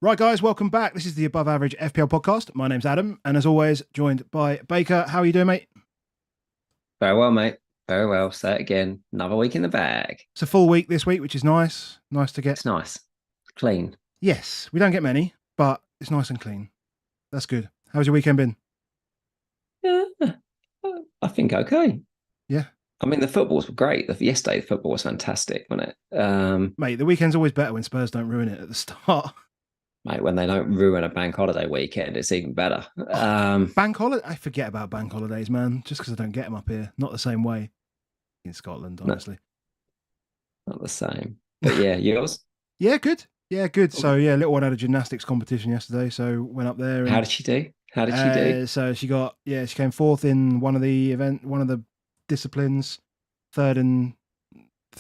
Right, guys, welcome back. This is the Above Average FPL podcast. My name's Adam, and as always, joined by Baker. How are you doing, mate? Very well, mate. Very well. Say it again. Another week in the bag. It's a full week this week, which is nice. Nice to get. It's nice. Clean. Yes, we don't get many, but it's nice and clean. That's good. How's your weekend been? Yeah, I think okay. Yeah. I mean, the footballs were great. Yesterday, the football was fantastic, wasn't it? Mate, the weekend's always better when Spurs don't ruin it at the start. Mate, when they don't ruin a bank holiday weekend, it's even better. Bank holiday? I forget about bank holidays, man, just because I don't get them up here. Not the same way in Scotland, honestly. Not the same. But yeah, yours? Yeah, good. Yeah, good. So yeah, little one had a gymnastics competition yesterday, so went up there. And, How did she do? How did she do? So she came fourth in one of the disciplines, third in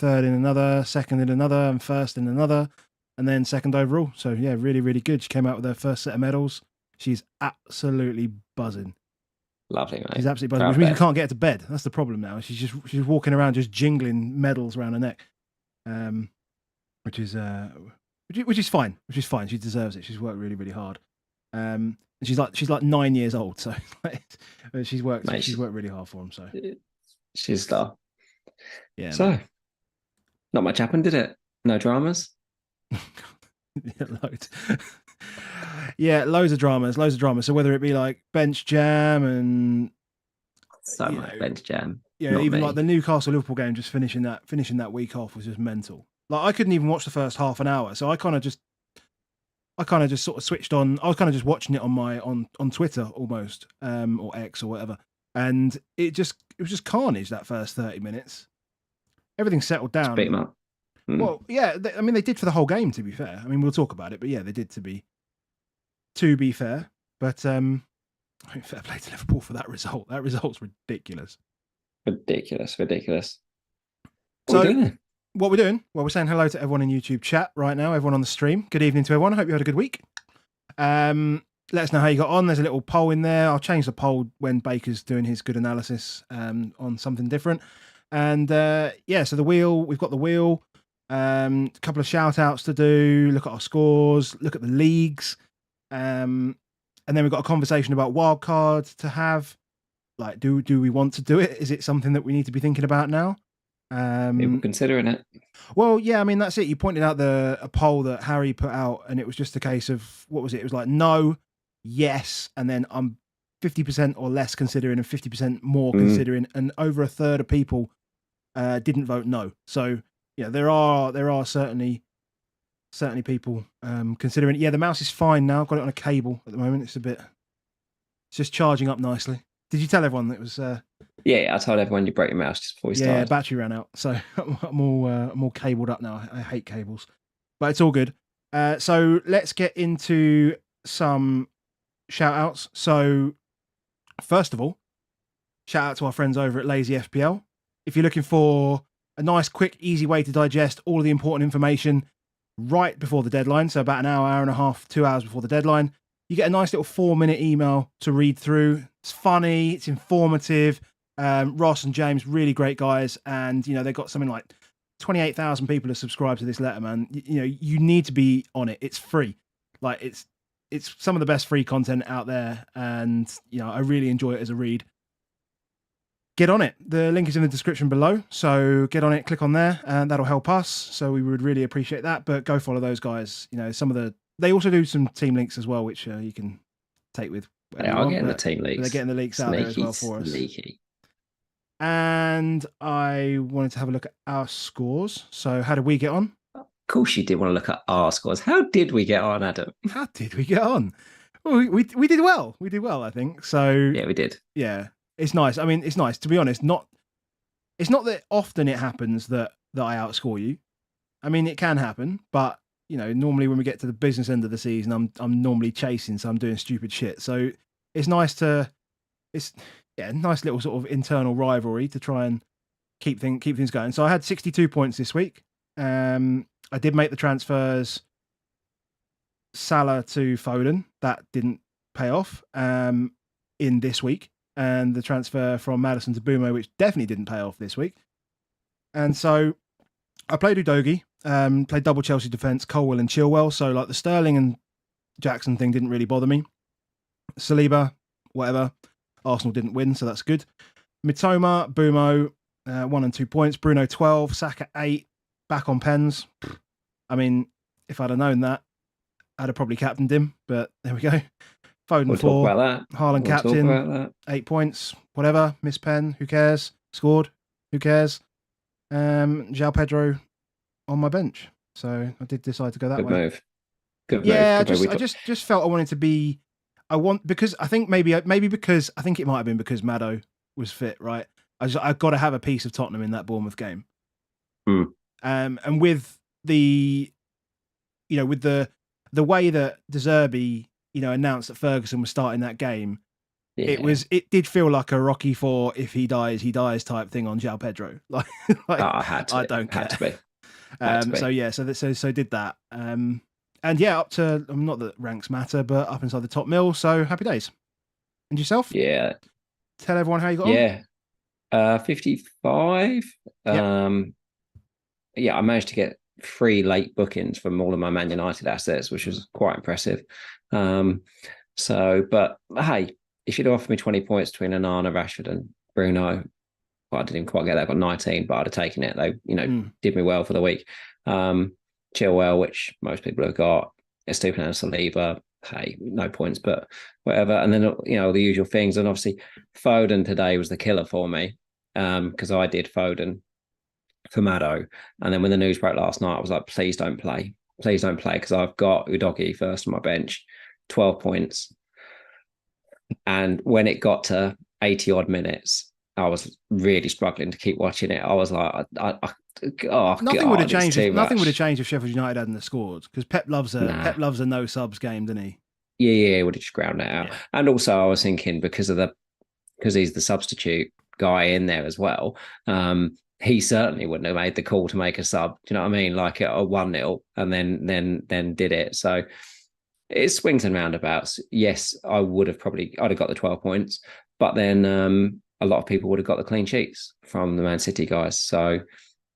another, second in another, and first in another, and then second overall. So yeah, really, really good. She came out with her first set of medals. She's absolutely buzzing. Lovely, mate. She's absolutely buzzing, which means we can't get her to bed. That's the problem now. She's walking around just jingling medals around her neck, which is fine. Which is fine. She deserves it. She's worked really, really hard. And she's like 9 years old, so she's worked really hard for him. So she's a star. Yeah. So man. Not much happened, did it? No dramas. Loads of dramas. So whether it be like bench jam and so much bench jam. Yeah, even like the Newcastle Liverpool game, just finishing that week off was just mental. Like I couldn't even watch the first half an hour, so I kind of just sort of switched on. I was kind of just watching it on Twitter almost, or X or whatever, and it was just carnage that first 30 minutes. Everything settled down. Just beat them up. Well, yeah, they did for the whole game, to be fair. I mean, we'll talk about it, but yeah, they did to be fair. But fair play to Liverpool for that result. That result's ridiculous. Ridiculous. What we're doing? Well, we're saying hello to everyone in YouTube chat right now, everyone on the stream. Good evening to everyone. I hope you had a good week. Let us know how you got on. There's a little poll in there. I'll change the poll when Baker's doing his good analysis on something different. And so we've got the wheel. A couple of shout outs to do, look at our scores, look at the leagues, and then we've got a conversation about wildcard to have. Like, do we want to do it? Is it something that we need to be thinking about now? People considering it. Well, yeah, I mean, that's it. You pointed out a poll that Harry put out, and it was just a case of, what was it? It was like no, yes, and then I'm 50% or less considering and 50% more considering, and over a third of people didn't vote no. So yeah, there are certainly people considering it. Yeah, the mouse is fine now. I've got it on a cable at the moment. It's just charging up nicely. Did you tell everyone that it was? Yeah, I told everyone you broke your mouse just before we started. Yeah, battery ran out, so I'm all cabled up now. I hate cables, but it's all good. So let's get into some shout outs. So first of all, shout out to our friends over at Lazy FPL. If you're looking for a nice, quick, easy way to digest all of the important information right before the deadline, so about an hour and a half, 2 hours before the deadline, you get a nice little 4-minute email to read through. It's funny, it's informative. Ross and James, really great guys, and they've got something like 28,000 people have subscribed to this letter, man. You need to be on it. It's free. Like it's some of the best free content out there, and I really enjoy it as a read. Get on it. The link is in the description below, so get on it, click on there, and that'll help us. So we would really appreciate that. But go follow those guys. They also do some team links as well, which you can take with. They are getting the team leaks. They're getting the leaks out there as well for us. Sneaky. And I wanted to have a look at our scores. So how did we get on? Of course you did want to look at our scores. How did we get on, Adam? How did we get on? Well, we did well. We did well, I think. So yeah, we did. Yeah. It's nice. I mean, it's nice, to be honest. It's not that often it happens that I outscore you. I mean, it can happen, but normally when we get to the business end of the season, I'm normally chasing, so I'm doing stupid shit. So it's nice nice little sort of internal rivalry to try and keep things going. So I had 62 points this week. I did make the transfers Salah to Foden. That didn't pay off in this week. And the transfer from Maddison to Bumo, which definitely didn't pay off this week. And so I played Udogie, played double Chelsea defence, Colwell and Chilwell. So like the Sterling and Jackson thing didn't really bother me. Saliba, whatever. Arsenal didn't win, so that's good. Mitoma, Bumo, 1 and 2 points. Bruno 12, Saka 8. Back on pens. I mean, if I'd have known that, I'd have probably captained him. But there we go. Foden We'll 4. talk about that. Haaland captain. 8 points. Whatever. Miss pen. Who cares? Scored. Who cares? João Pedro on my bench. So I did decide to go that way. Good move. Yeah, I just felt I wanted to be. Because I think maybe because I think it might have been because Maddo was fit, right? I've got to have a piece of Tottenham in that Bournemouth game. And with the way that De Zerbi, announced that Ferguson was starting that game, it did feel like a Rocky 4 if he dies type thing on João Pedro. I had to. I don't care. Had to be. So did that. And yeah, up to, not that ranks matter, but up inside the top mill. So happy days. And yourself? Yeah. Tell everyone how you got on. 55. I managed to get 3 late bookings from all of my Man United assets, which was quite impressive. But hey, if you'd offered me 20 points between Onana, Rashford and Bruno, well, I didn't quite get that. I got 19, but I'd have taken it. They, did me well for the week. Chilwell, which most people have got, Estupiñán, Saliba, hey, no points, but whatever. And then, the usual things. And obviously, Foden today was the killer for me because I did Foden for Maddo. And then when the news broke last night, I was like, please don't play. Please don't play because I've got Udogie first on my bench, 12 points. And when it got to 80 odd minutes, I was really struggling to keep watching it. I was like, nothing would have changed. Nothing would have changed if Sheffield United hadn't scored because Pep loves a no subs game, doesn't he? Yeah, he would have just ground it out. Yeah. And also, I was thinking because he's the substitute guy in there as well. He certainly wouldn't have made the call to make a sub. Do you know what I mean? Like a 1-0 and then did it. So it swings and roundabouts. Yes, I'd have got the 12 points, but then a lot of people would have got the clean sheets from the Man City guys. So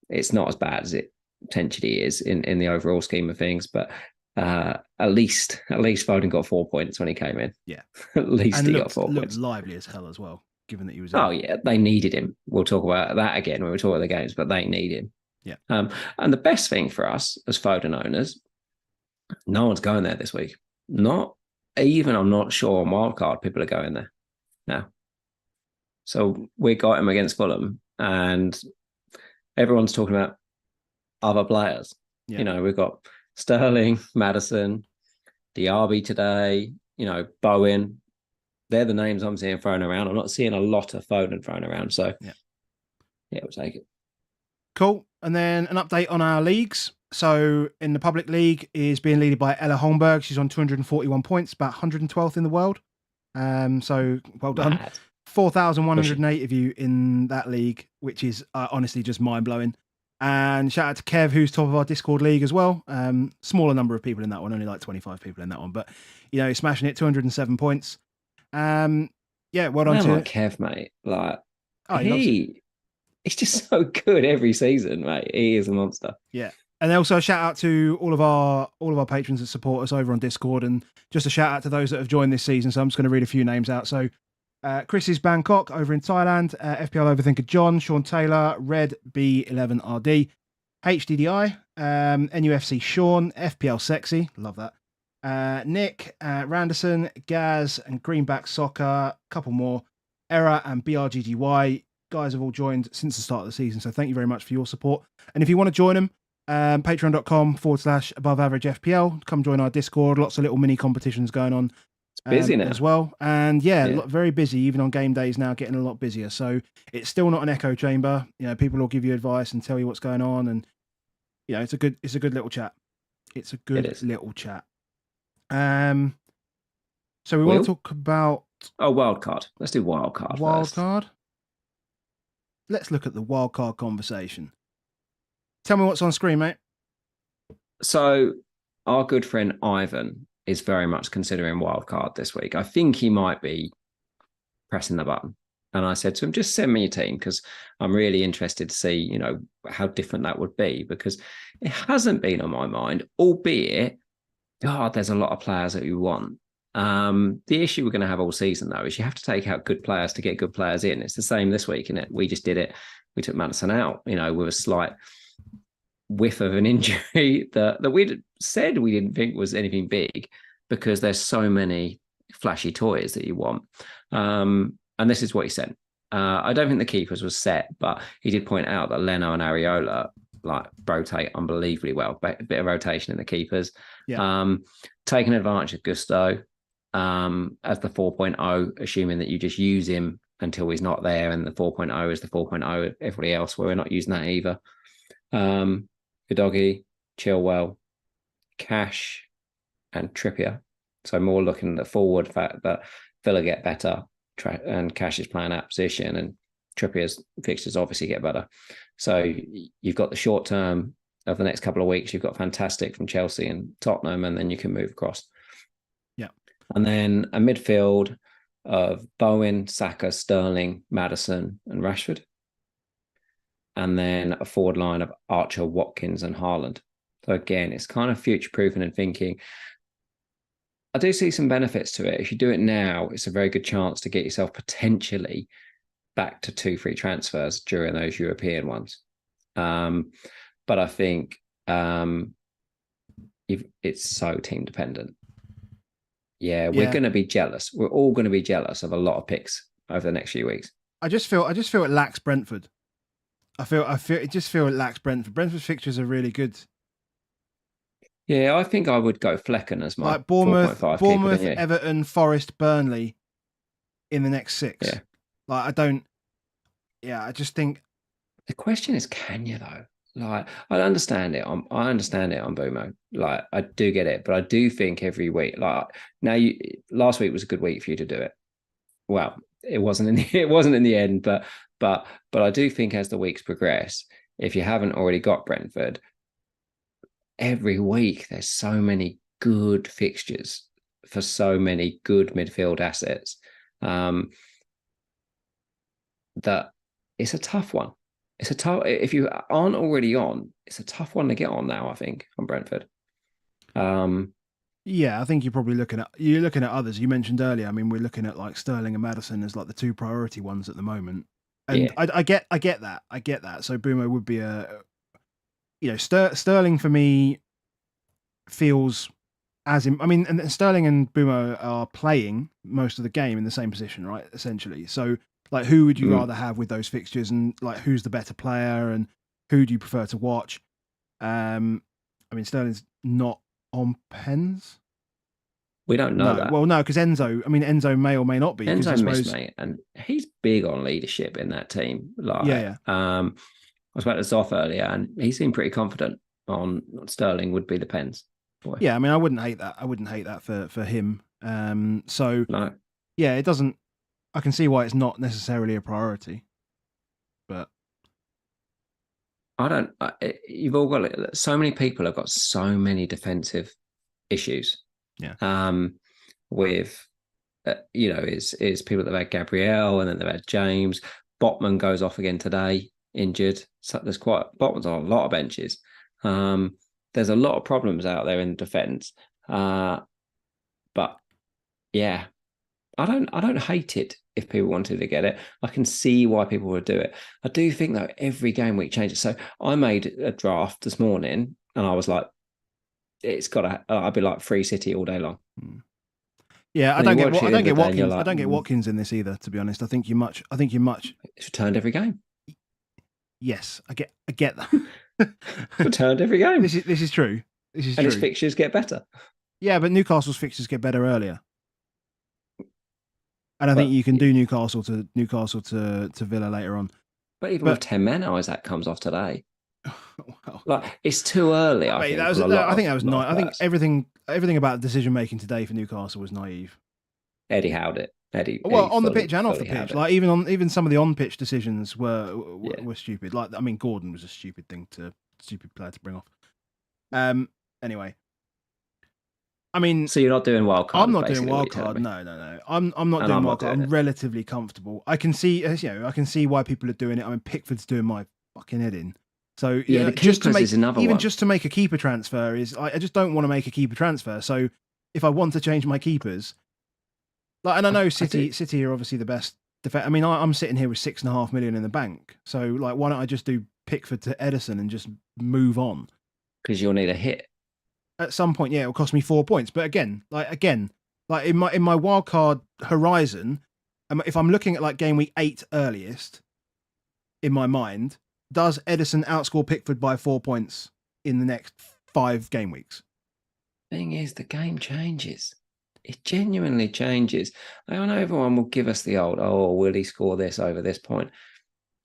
it's not as bad as it potentially is in the overall scheme of things. But at least Foden got 4 points when he came in. Yeah. At least he got 4 points. Looked lively as hell as well, given that he was Oh, yeah. They needed him. We'll talk about that again when we talk about the games, but they need him. Yeah. And the best thing for us as Foden owners, no one's going there this week. Not even, I'm not sure, on Wildcard, people are going there now. So we got him against Fulham and everyone's talking about other players. Yeah. We've got Sterling, Maddison, Diaby today, Bowen. They're the names I'm seeing thrown around. I'm not seeing a lot of Foden thrown around. So, yeah, we'll take it. Cool. And then an update on our leagues. So in the public league is being led by Ella Holmberg. She's on 241 points, about 112th in the world. So well done. Mad. 4,108 of you in that league, which is honestly just mind-blowing. And shout out to Kev, who's top of our Discord league as well. Smaller number of people in that one, only like 25 people in that one. But, smashing it, 207 points. Well done to Kev, mate. Like, he's just so good every season, mate. He is a monster. Yeah. And also a shout out to all of our patrons that support us over on Discord, and just a shout out to those that have joined this season. So I'm just going to read a few names out. So Chris's Bangkok over in Thailand, FPL Overthinker John, Sean Taylor, Red B11RD, HDDI, NUFC Sean, FPL Sexy, love that. Nick, Randerson, Gaz, and Greenback Soccer, a couple more, Era and BRGGY. Guys have all joined since the start of the season, so thank you very much for your support. And if you want to join them, patreon.com/above-average-FPL. Come join our Discord. Lots of little mini competitions going on. It's busy now as well. And very busy, even on game days now, getting a lot busier. So it's still not an echo chamber. People will give you advice and tell you what's going on. And, it's a good little chat. It's a good little chat. So we want to talk about... Oh, wildcard. Let's do wildcard first. Let's look at the wildcard conversation. Tell me what's on screen, mate. So our good friend Ivan is very much considering wildcard this week. I think he might be pressing the button. And I said to him, just send me your team because I'm really interested to see, how different that would be because it hasn't been on my mind, albeit God, there's a lot of players that you want. The issue we're going to have all season, though, is you have to take out good players to get good players in. It's the same this week, isn't it? We just did it. We took Madison out, with a slight whiff of an injury that we'd said we didn't think was anything big, because there's so many flashy toys that you want. And this is what he said. I don't think the keepers was set, but he did point out that Leno and Areola rotate unbelievably well. A bit of rotation in the keepers. Yeah. Taking advantage of Gusto as the 4.0, assuming that you just use him until he's not there, and the 4.0 is the 4.0. Everybody else, where we're not using that either. Udogie, Chilwell, Cash, and Trippier. So more looking at the forward fact that Villa get better, and Cash is playing that position, and Trippier's fixtures obviously get better. So you've got the short term of the next couple of weeks. You've got fantastic from Chelsea and Tottenham, and then you can move across. Yeah. And then a midfield of Bowen, Saka, Sterling, Maddison, and Rashford. And then a forward line of Archer, Watkins, and Haaland. So again, it's kind of future-proofing and thinking. I do see some benefits to it. If you do it now, it's a very good chance to get yourself potentially back to 2 free transfers during those European ones. But I think it's so team dependent. Yeah, we're going to be jealous. We're all going to be jealous of a lot of picks over the next few weeks. I just feel it lacks Brentford. I feel it lacks Brentford. Brentford's fixtures are really good. Yeah, I think I would go Flecken as my Bournemouth, keeper, Everton, Forest, Burnley in the next 6. Yeah. I just think the question is, can you though? I understand it. I understand it on Bumo. I do get it, but I do think every week, last week was a good week for you to do it. Well, it wasn't in the end, but I do think as the weeks progress, if you haven't already got Brentford, every week there's so many good fixtures for so many good midfield assets that it's a tough one. If you aren't already on, it's a tough one to get on now, I think, on Brentford. Yeah, I think you're probably looking at others you mentioned earlier. I mean, we're looking at Sterling and Maddison as the 2 priority ones at the moment. And yeah. I get that. So Bumo would be Sterling for me feels and Sterling and Bumo are playing most of the game in the same position, right? Essentially. So who would you rather have with those fixtures, and who's the better player, and who do you prefer to watch? Sterling's not on pens. We don't know that. Well, no, because Enzo may or may not be. Enzo missed, mate, and he's big on leadership in that team. Yeah. I was about to Zoff earlier, and he seemed pretty confident on Sterling would be the pens. Boy. Yeah, I wouldn't hate that. I wouldn't hate that for him. So no. Yeah, it doesn't. I can see why it's not necessarily a priority, but you've all got so many people have got so many defensive issues. Yeah. With is people that have had Gabriel, and then they've had James. Botman goes off again today, injured. So there's Botman's on a lot of benches. There's a lot of problems out there in defence. But yeah, I don't hate it if people wanted to get it. I can see why people would do it. I do think though every game week changes. So I made a draft this morning, and I was like, I'd be like Free City all day long. Yeah, I don't get Watkins. I don't get Watkins in this either, to be honest. I think you're much. It's returned every game. Yes, I get that. Returned every game. This is true. And his fixtures get better. Yeah, but Newcastle's fixtures get better earlier. And I think you can do Newcastle to Villa later on. But even with 10 men, Isaac comes off today. It's too early. I think that was naive. I think everything about decision making today for Newcastle was naive. Eddie howed it. On the pitch and off the pitch. Even some of the on pitch decisions were stupid. Gordon was a stupid player to bring off. Anyway. So you're not doing wildcard? I'm not doing wildcard. No. I'm not doing wildcard. I'm relatively comfortable. I can see why people are doing it. Pickford's doing my fucking head in. So Yeah, the just to keepers make is another even one. just to make a keeper transfer is I just don't want to make a keeper transfer. So if I want to change my keepers, like, and I know City are obviously the best defense. I mean, I'm sitting here with 6.5 million in the bank. So like, why don't I just do Pickford to Edison and just move on? Because you'll need a hit. At some point, yeah, it'll cost me 4 points. But again, like in my wildcard horizon, if I'm looking at like game week 8 earliest in my mind, does Edison outscore Pickford by 4 points in the next 5 game weeks? Thing is, the game changes. It genuinely changes. I know everyone will give us the old, oh, will he score this over this point?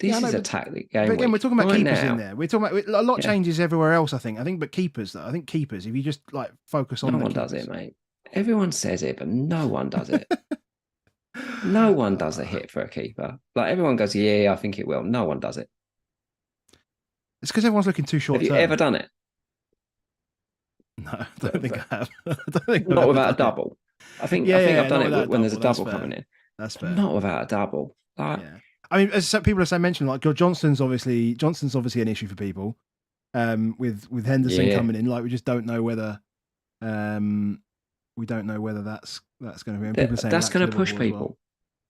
This is a tactic game. But again, we're talking about right keepers now, in there. We're talking about a lot changes everywhere else, I think. But keepers, though, I think keepers, if you just like focus on no one does it, mate. Everyone says it, but no one does it. No one does a hit for a keeper. Like everyone goes, yeah, I think it will. No one does it. It's because everyone's looking too short. Have you ever done it? No, I don't think I have. I don't think not without a double. I think I've done it when there's a double coming in. That's fair. Not without a double. Like, yeah. I mean, as people are mentioned, like Johnston's obviously an issue for people. With Henderson coming in, like we just don't know whether that's going to be. And people are saying that's going to push people. Well.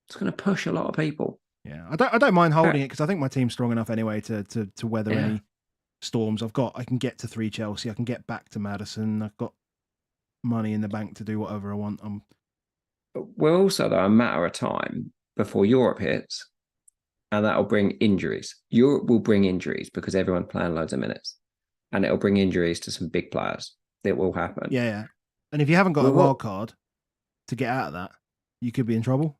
It's going to push a lot of people. Yeah, I don't mind holding it because I think my team's strong enough anyway to weather any storms. I can get to 3 Chelsea. I can get back to Maddison. I've got money in the bank to do whatever I want. We're also, though, a matter of time before Europe hits, and that'll bring injuries. Europe will bring injuries because everyone's playing loads of minutes, and it'll bring injuries to some big players. It will happen. Yeah. And if you haven't got a wild card to get out of that, you could be in trouble.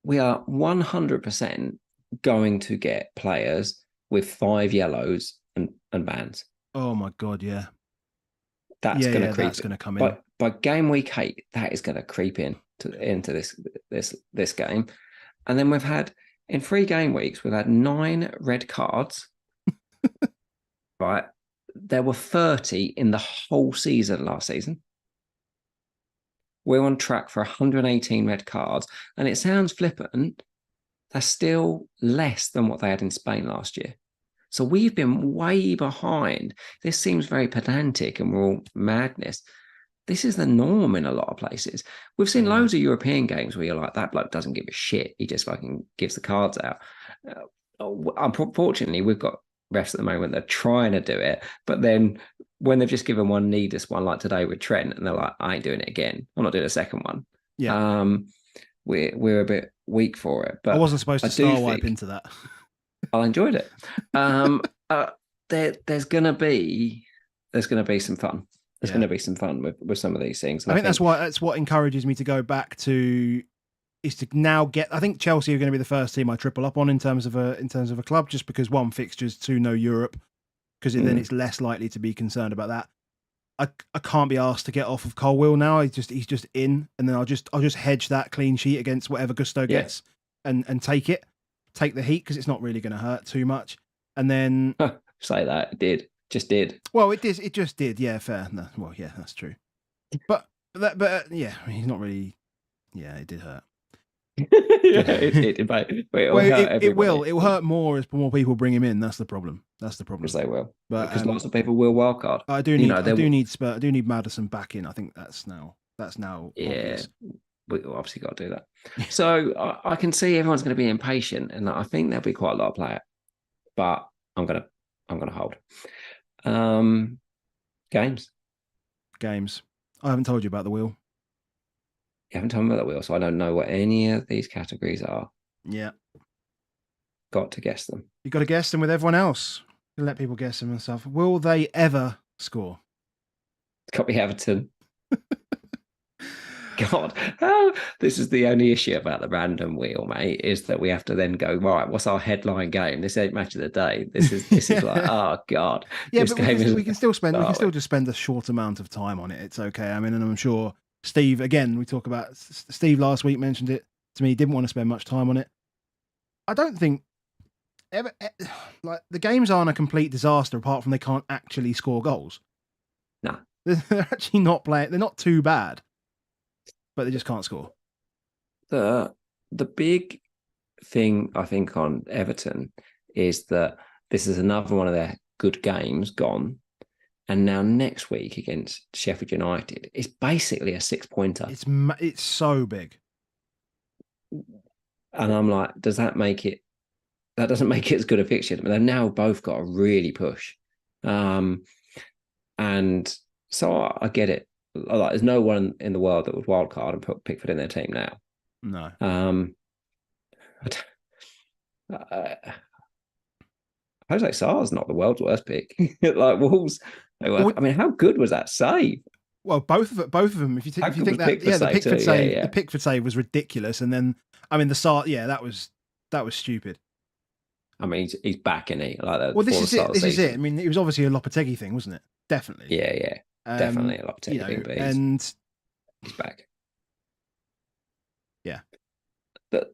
We are 100% going to get players with 5 yellows and bans. Oh my God, yeah. That's going to creep. That's going to come in. But by game week 8, that is going to creep into this game. And then we've had, in 3 game weeks, we've had 9 red cards. Right. There were 30 in the whole season last season. We're on track for 118 red cards. And it sounds flippant. That's still less than what they had in Spain last year. So we've been way behind. This seems very pedantic and we're all madness. This is the norm in a lot of places. We've seen loads of European games where you're like, that bloke doesn't give a shit. He just fucking gives the cards out. Unfortunately, we've got refs at the moment that are trying to do it. But then when they've just given one needless one, like today with Trent, and they're like, I ain't doing it again. I'm not doing a second one. Yeah. We're a bit weak for it. But I wasn't supposed to star wipe into that. I enjoyed it. There's gonna be some fun. There's going to be some fun with some of these things. I think that's what encourages me to go back to is to now get. I think Chelsea are going to be the first team I triple up on in terms of a club, just because 1, fixtures, 2, no Europe, because then it's less likely to be concerned about that. I can't be asked to get off of Colwill now. He's just in, and then I'll just hedge that clean sheet against whatever Gusto gets, and take the heat because it's not really going to hurt too much. And then say that it did. Just did. Well, it did. It just did. Yeah, fair. No, well, yeah, that's true. But yeah, I mean, he's not really. Yeah, it did hurt. It will. It will hurt more as more people bring him in. That's the problem. Because they will. But because lots of people will wildcard. I do need Maddison back in. I think that's now. Yeah, obvious. We obviously got to do that. So I can see everyone's going to be impatient, and I think there'll be quite a lot of player. But I'm gonna hold. Games. I haven't told you about the wheel. You haven't told me about the wheel, so I don't know what any of these categories are. Yeah. Got to guess them. You've got to guess them with everyone else. You let people guess them and stuff. Will they ever score? It's got to be Everton. God, this is the only issue about the random wheel, mate, is that we have to then go, right, what's our headline game? This ain't match of the day. This is like, oh God. Yeah, but we can still just spend a short amount of time on it. It's okay. I mean, and I'm sure Steve, again, we talk about Steve last week mentioned it to me. He didn't want to spend much time on it. I don't think like the games aren't a complete disaster apart from they can't actually score goals. No. They're actually not playing. They're not too bad. But they just can't score. The big thing I think on Everton is that this is another one of their good games gone. And now next week against Sheffield United, it's basically a 6-pointer. It's so big. And I'm like, does that make it? That doesn't make it as good a fixture. But they've now both got to really push. And so I get it. Like, there's no one in the world that would wildcard and put Pickford in their team now. No. Jose Sarr's not the world's worst pick. Like Wolves, I mean, how good was that save? Well, both of them. If you think that, the Pickford save was ridiculous, and then the start, that was stupid. I mean, he's back, isn't he? Like that. Well, this is it. I mean, it was obviously a Lopetegui thing, wasn't it? Definitely. Yeah. Definitely a Lopetegui thing, but he's back. Yeah, but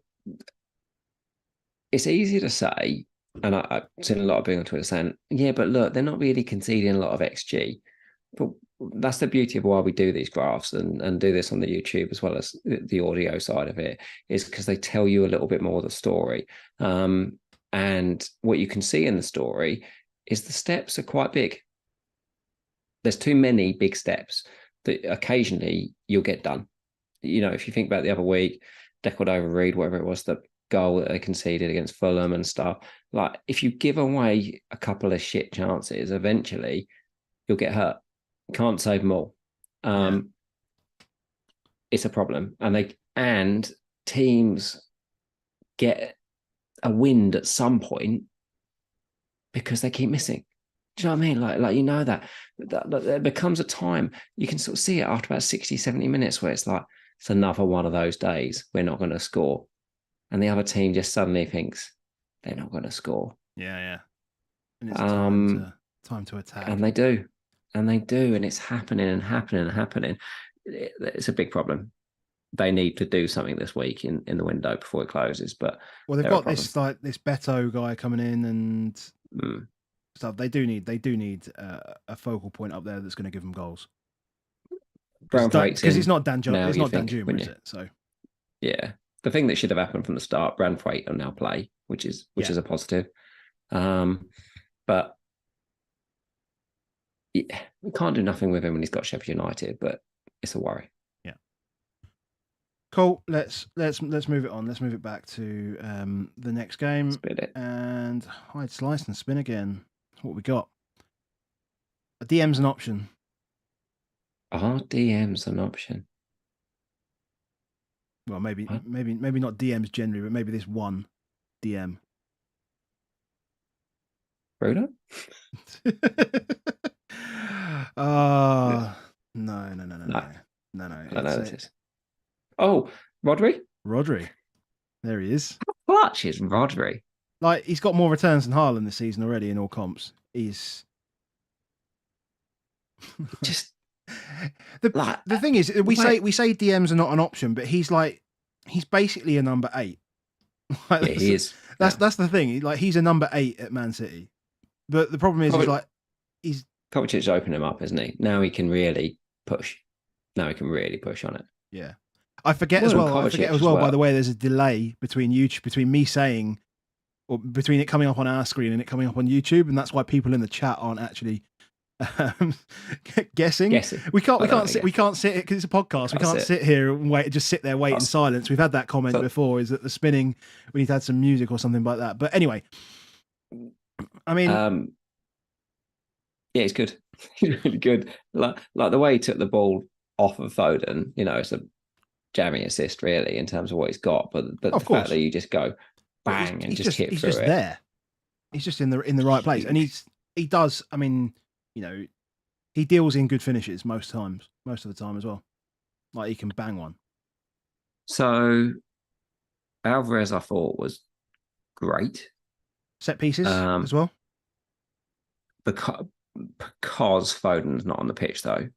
it's easy to say. And I've seen a lot of people on Twitter saying, yeah, but look, they're not really conceding a lot of XG. But that's the beauty of why we do these graphs and do this on the YouTube as well as the audio side of it, is because they tell you a little bit more of the story. And what you can see in the story is the steps are quite big. There's too many big steps that occasionally you'll get done. You know, if you think about the other week, Decordova-Reid, whatever it was, the goal that they conceded against Fulham and stuff. Like, if you give away a couple of shit chances, eventually you'll get hurt. You can't save them all. It's a problem. And teams get a wind at some point because they keep missing. Do you know what I mean? Like you know that there becomes a time, you can sort of see it after about 60, 70 minutes where it's like, it's another one of those days we're not going to score. And the other team just suddenly thinks they're not going to score. Yeah. And it's time to attack. And they do. And it's happening and happening and happening. It's a big problem. They need to do something this week in the window before it closes. But they've got this Beto guy coming in and stuff. They do need a focal point up there that's going to give them goals. Because it's not Danjuma, is it? So yeah. The thing that should have happened from the start, Branthwaite will now play, which is a positive. But we can't do nothing with him when he's got Sheffield United, but it's a worry. Yeah. Cool. Let's move it on. Let's move it back to the next game. Spin it. And hide, slice, and spin again. That's what we got. A DM's an option. Are DMs an option? Well, maybe not DMs generally, but maybe this one DM. Bruno? No. Oh, Rodri? Rodri. There he is. How clutch is Rodri? Like, he's got more returns than Haaland this season already in all comps. He's just the thing is, we say DMs are not an option, but he's basically a number 8. Yeah, he is. That's the thing. He's a number 8 at Man City. But the problem is, Kovacic's opened him up, isn't he? Now he can really push. Now he can really push on it. Yeah. I forget as well. By the way, there's a delay between me saying, or between it coming up on our screen and it coming up on YouTube, and that's why people in the chat aren't actually guessing. We can't sit because it's a podcast. We can't sit here and sit there in silence. We've had that comment before. Is that the spinning? We need to add some music or something like that. But anyway, I mean, yeah, it's good. He's really good. Like the way he took the ball off of Foden. You know, it's a jamming assist really in terms of what he's got. But the fact that you just go bang and just hit through it. There. He's just in the right place, and he does. I mean, you know, he deals in good finishes most of the time as well. Like, he can bang one. So Alvarez, I thought, was great. Set pieces as well. Because Foden's not on the pitch, though.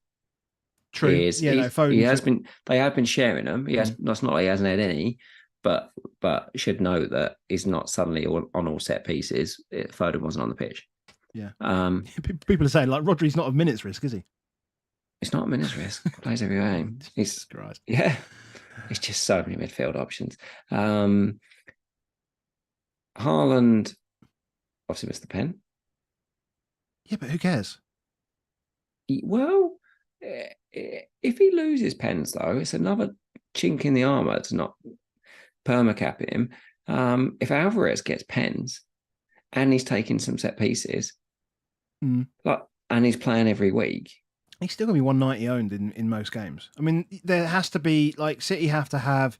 True. Foden. They have been sharing them. That's not like he hasn't had any, but should know that he's not suddenly on all set pieces. Foden wasn't on the pitch. Yeah. People are saying, like, Rodri's not a minute's risk, is he? It's not a minute's risk. He plays every game. It's just so many midfield options. Haaland obviously missed the pen. Yeah, but who cares? Well, if he loses pens, though, it's another chink in the armour to not permacap him. If Alvarez gets pens and he's taking some set pieces, like, and he's playing every week, he's still going to be 190 owned in most games. I mean, there has to be, like, City have to have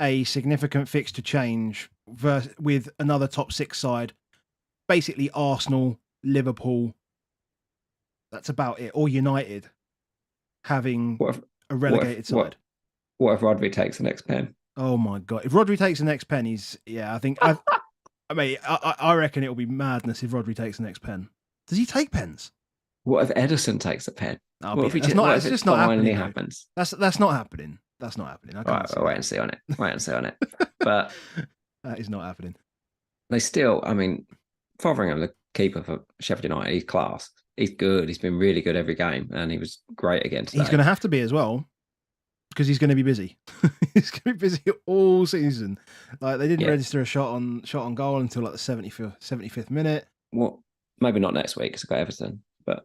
a significant fixture change with another top 6 side. Basically, Arsenal, Liverpool. That's about it. Or United having a relegated side. What if Rodri takes the next pen? Oh my God! If Rodri takes the next pen, I think I reckon it'll be madness if Rodri takes the next pen. Does he take pens? What if Edison takes a pen? What if it's just not happening? Happens? That's not happening. That's not happening. I can't. Right, wait and see on it. Wait and see on it. But that is not happening. They still, I mean, Fotheringham, the keeper for Sheffield United, he's class. He's good. He's been really good every game, and he was great again today. He's going to have to be as well, because he's going to be busy. He's going to be busy all season. Like, they didn't register a shot on goal until like the 75th minute. Well, maybe not next week because I've got Everton, but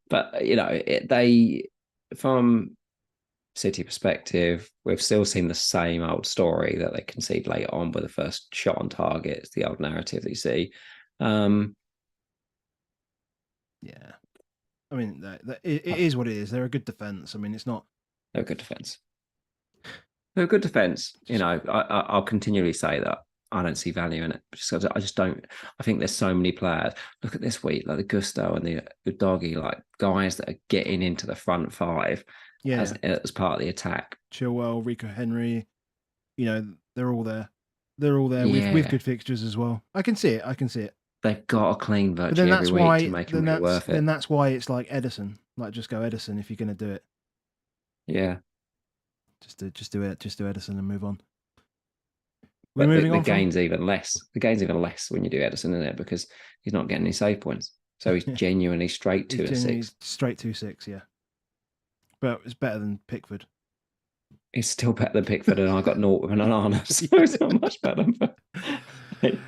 but you know, they, from City perspective, we've still seen the same old story that they concede late on with the first shot on target. It's the old narrative that you see. Yeah. I mean, it is what it is. They're a good defence. I mean, it's not. They're a good defence. They're a good defence. You know, I'll continually say that. I don't see value in it. I just don't. I think there's so many players. Look at this week, like the Gusto and the Udogie, like guys that are getting into the front five as part of the attack. Chilwell, Rico Henry, you know, they're all there. They're all there with good fixtures as well. I can see it. They've got a clean virtually every week to make them really worth it. Then that's why it's like Edison. Like, just go Edison if you're going to do it. Yeah. Just do Edison and move on. But the gain's even less. The gain's even less when you do Edison in it because he's not getting any save points. So he's genuinely straight 2-6. Straight 2-6, yeah. But it's better than Pickford. It's still better than Pickford, and I got naught with an Anana, so it's not much better. But go from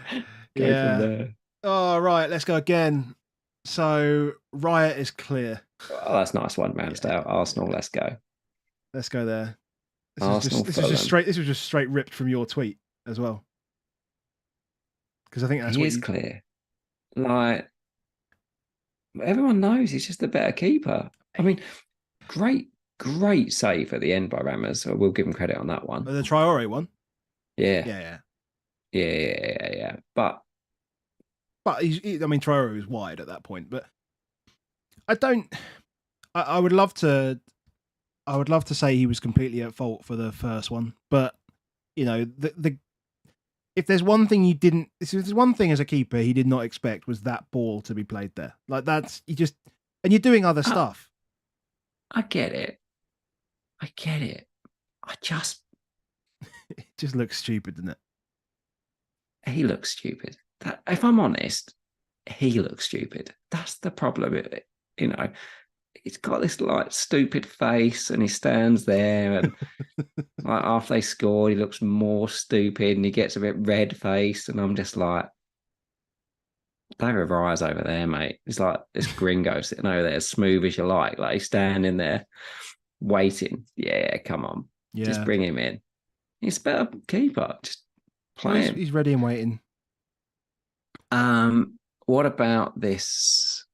there. Oh, right, let's go again. So Riot is clear. Oh, that's nice one, Ramsdale. Arsenal, let's go. Let's go there. This was just straight ripped from your tweet as well. Because I think that's what clear. Like, everyone knows he's just a better keeper. I mean, great save at the end by Ramos. So we'll give him credit on that one. The Traore one? Yeah. But Traore was wide at that point. But I would love to say he was completely at fault for the first one. But, you know, if there's one thing as a keeper he did not expect was that ball to be played there. Like, and you're doing other stuff. I get it. It just looks stupid, doesn't it? He looks stupid. If I'm honest, he looks stupid. That's the problem. You know, he's got this like stupid face, and he stands there, and like after they scored, he looks more stupid, and he gets a bit red faced, and I'm just like, David Rice over there, mate. It's like this gringo sitting over there, as smooth as you like he's standing there waiting. Yeah, come on. Yeah. Just bring him in. He's a better keeper. Just play him. He's ready and waiting. What about this?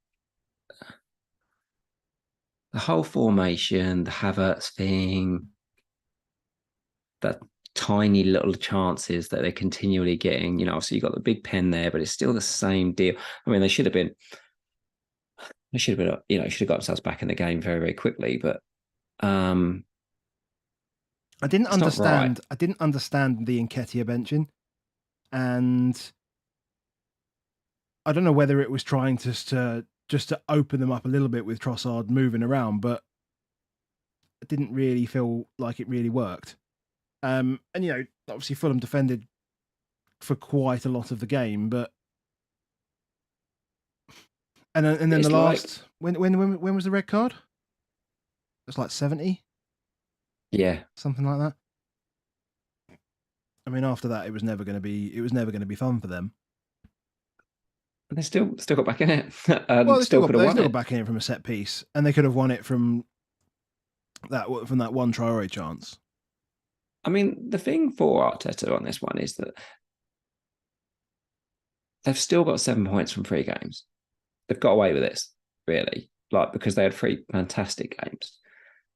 The whole formation, the Havertz thing, the tiny little chances that they're continually getting. You know, so you got the big pen there, but it's still the same deal. I mean, they should have been, should have got themselves back in the game very, very quickly. But I didn't understand. I didn't understand the Nketiah benching, and I don't know whether it was trying to open them up a little bit with Trossard moving around, but it didn't really feel like it really worked. And, you know, obviously Fulham defended for quite a lot of the game, but and then it's the last when was the red card? It was like 70. Yeah, something like that. I mean, after that, it was never going to be fun for them. They still got back in it. Well, they Still could have they won still it. got back in it from a set piece, and they could have won it from that one Traore chance. I mean, the thing for Arteta on this one is that they've still got 7 points from 3 games. They've got away with this, really, like because they had 3 fantastic games.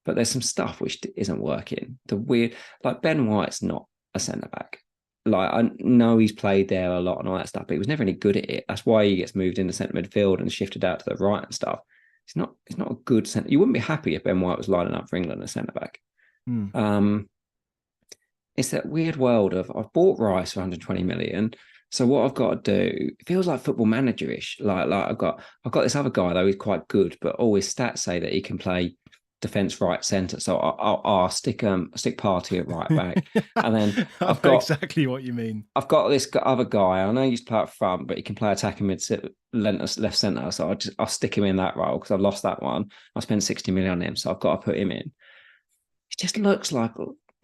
But there's some stuff which isn't working. The weird, like Ben White's not a centre back. Like I know he's played there a lot and all that stuff, but he was never any good at it. That's why he gets moved into centre midfield and shifted out to the right and stuff. He's not a good centre. You wouldn't be happy if Ben White was lining up for England as centre back. It's that weird world of I've bought Rice for 120 million. So what I've got to do, it feels like Football Manager-ish. Like I've got this other guy though, he's quite good, but all his stats say that he can play defense right centre. So I'll stick Partey at right back, and then I've got exactly what you mean. I've got this other guy. I know he used to play up front, but he can play attacking left centre. So I'll stick him in that role because I've lost that one. I spent 60 million on him, so I've got to put him in. It just looks like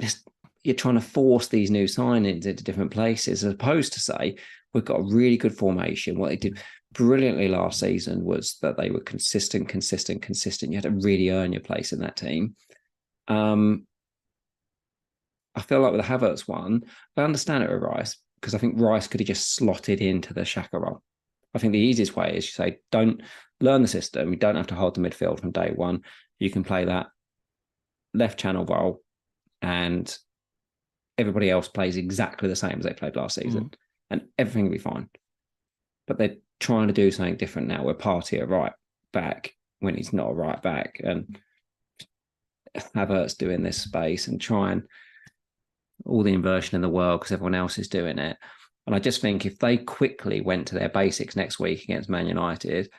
this. You're trying to force these new signings into different places, as opposed to say we've got a really good formation. What they did brilliantly last season was that they were consistent. You had to really earn your place in that team. I feel like with the Havertz one, I understand it with Rice because I think Rice could have just slotted into the Saka role. I think the easiest way is you say, don't learn the system. You don't have to hold the midfield from day one. You can play that left channel role and everybody else plays exactly the same as they played last season and everything will be fine. But they're trying to do something different now where Partey at right back when he's not a right back and Havertz doing this space and trying all the inversion in the world because everyone else is doing it. And I just think if they quickly went to their basics next week against Man United,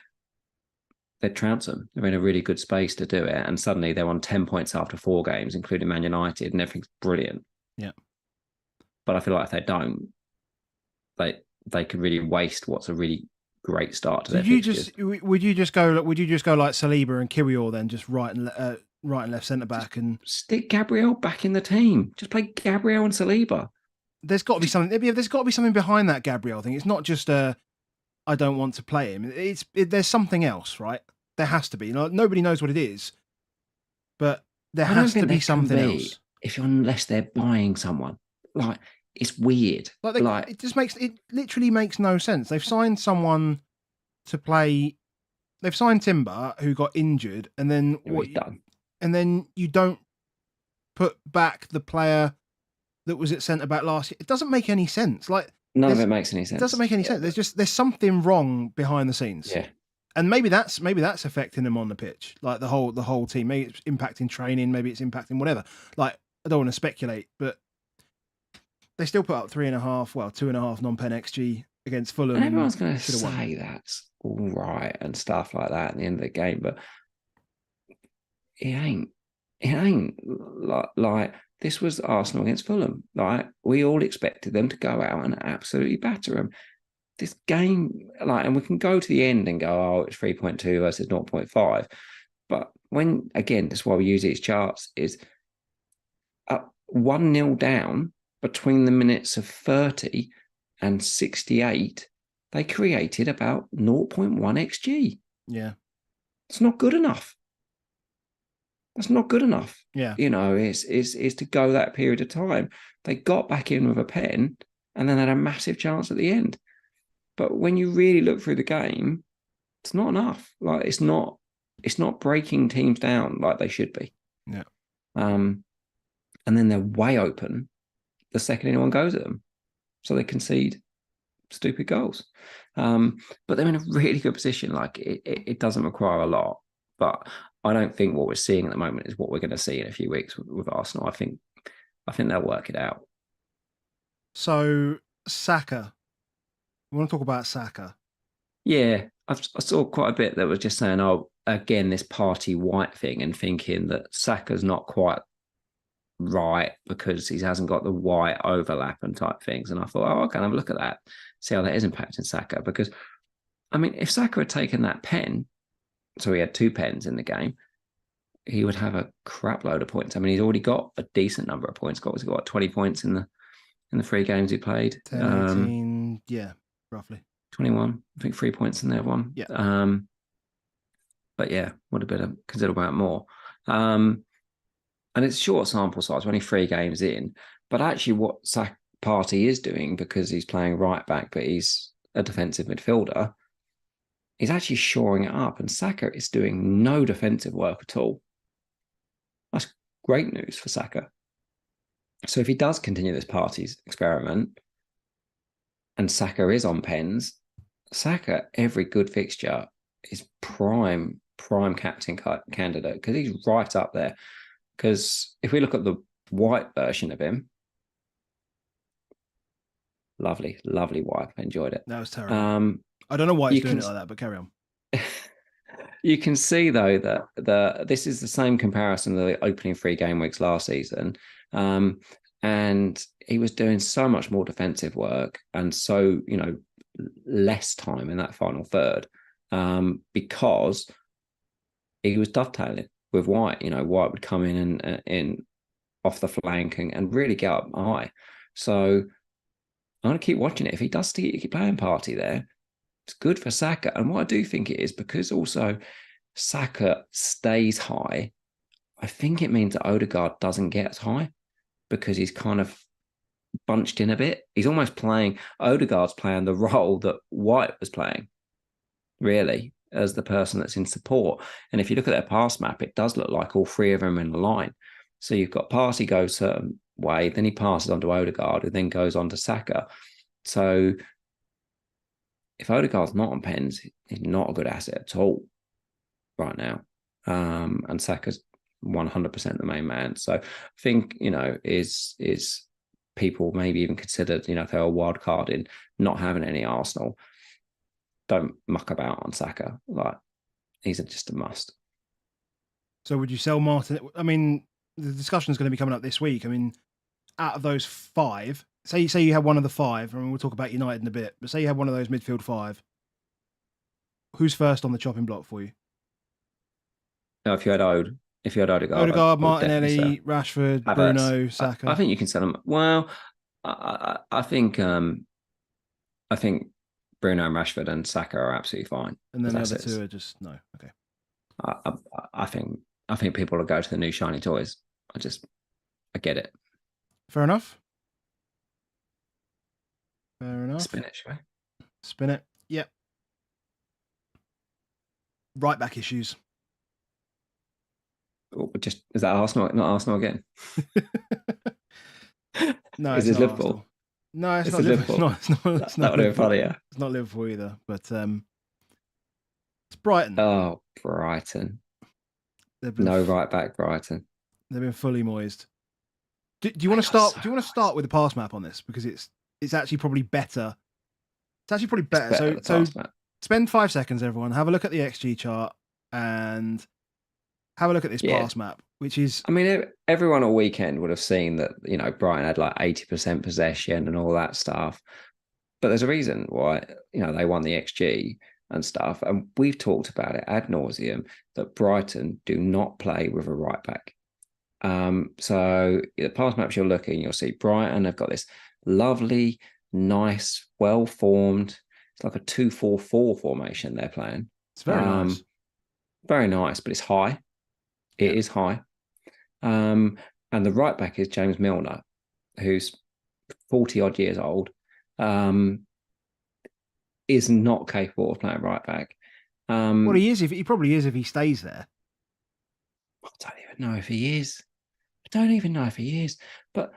they'd trounce them. They're in a really good space to do it. And suddenly they're on 10 points after 4 games, including Man United, and everything's brilliant. Yeah. But I feel like if they don't, they could really waste what's a really great start to their fixtures. Would you just go like Saliba and Kiwior then, just right and left centre back, and stick Gabriel back in the team? Just play Gabriel and Saliba. There's got to be something. There's got to be something behind that Gabriel thing. It's not just I don't want to play him. There's something else, right? There has to be. Nobody knows what it is, but there has to be something else. Unless they're buying someone, like it's weird. It literally makes no sense. They've signed someone to play. They've signed Timber, who got injured, and then done? And then you don't put back the player that was at centre back last year. It doesn't make any sense. Like none of it makes any sense. It doesn't make any sense. There's something wrong behind the scenes. Yeah. And maybe that's affecting them on the pitch, like the whole team. Maybe it's impacting training. Maybe it's impacting whatever. Like I don't want to speculate, but they still put up 2.5 non-pen XG against Fulham. And everyone's going to say that's all right and stuff like that at the end of the game, but it ain't. It ain't like this was Arsenal against Fulham. Like we all expected them to go out and absolutely batter them. This game, and we can go to the end and go, oh, it's 3.2 versus 0.5. But when, again, that's why we use these charts, is 1-0 down between the minutes of 30 and 68, they created about 0.1 XG. Yeah. It's not good enough. That's not good enough. Yeah. It's to go that period of time. They got back in with a pen and then had a massive chance at the end. But when you really look through the game, it's not enough. Like it's not breaking teams down like they should be. Yeah. And then they're way open the second anyone goes at them. So they concede stupid goals. But they're in a really good position. Like it doesn't require a lot. But I don't think what we're seeing at the moment is what we're going to see in a few weeks with Arsenal. I think they'll work it out. So Saka. I want to talk about Saka. Yeah, I saw quite a bit that was just saying, oh, again, this Partey White thing, and thinking that Saka's not quite right because he hasn't got the White overlap and type things. And I thought, oh, okay, have a look at that, see how that is impacting Saka. Because, I mean, if Saka had taken that pen, so he had 2 pens in the game, he would have a crap load of points. I mean, he's already got a decent number of points. He's got 20 points in the 3 games he played. 10, 18, yeah. Roughly 21. I think 3 points in there, one. Yeah. But yeah, would have been a considerable amount more. And it's short sample size, we're only 3 games in. But actually, what Partey is doing, because he's playing right back, but he's a defensive midfielder, he's actually shoring it up. And Saka is doing no defensive work at all. That's great news for Saka. So if he does continue this Partey's experiment, and Saka is on pens, Saka, every good fixture is prime captain candidate, because he's right up there. Because if we look at the white version of him, lovely White. I enjoyed it. That was terrible. I don't know why he's doing it like that, but carry on. You can see though that this is the same comparison to the opening 3 game weeks last season, and he was doing so much more defensive work and so less time in that final third, because he was dovetailing with White. White would come in off the flank and really get up high. So I'm going to keep watching it. If he does keep playing Partey there, it's good for Saka. And what I do think it is, because also Saka stays high, I think it means that Odegaard doesn't get as high, because he's kind of bunched in a bit. He's almost Odegaard's playing the role that White was playing, really, as the person that's in support. And if you look at their pass map, it does look like all 3 of them are in the line. So you've got Partey go a certain way, then he passes on to Odegaard, who then goes on to Saka. So if Odegaard's not on pens, he's not a good asset at all right now. And Saka's 100% the main man. So I think, is people maybe even considered, if they were wild carding, not having any Arsenal, don't muck about on Saka. Like, he's just a must. So would you sell Martin? I mean, the discussion is going to be coming up this week. I mean, out of those 5, say you have one of the 5, and we'll talk about United in a bit, but say you have one of those midfield 5, who's first on the chopping block for you? No, if you had Odegaard, Martinelli, Rashford, Bruno, Saka. I think you can sell them. Well, I think Bruno and Rashford and Saka are absolutely fine. And then the other 2 are just no. Okay. I think people will go to the new shiny toys. I get it. Fair enough. Spin it, shall we? Spin it. Yep. Right back issues. Is that Arsenal? Not Arsenal again? No, is it Liverpool? Arsenal. No, it's not Liverpool. It's not Liverpool. Funny, yeah. It's not Liverpool either, but it's Brighton. Oh, Brighton. No right back, Brighton. They've been fully moised. Do you want to start? Do you want to start with the pass map on this, because it's actually probably better. It's actually probably better. So spend 5 seconds, everyone. Have a look at the XG chart and have a look at this pass map, which is... I mean, everyone all weekend would have seen that, Brighton had like 80% possession and all that stuff. But there's a reason why, they won the XG and stuff. And we've talked about it ad nauseum, that Brighton do not play with a right back. So the pass maps you're looking, you'll see Brighton have got this lovely, nice, well-formed, it's like a 2-4-4 formation they're playing. It's very nice. Very nice, but it's high. It is high. And the right back is James Milner, who's 40 odd years old, is not capable of playing right back. Well, he is. He probably is if he stays there. I don't even know if he is. But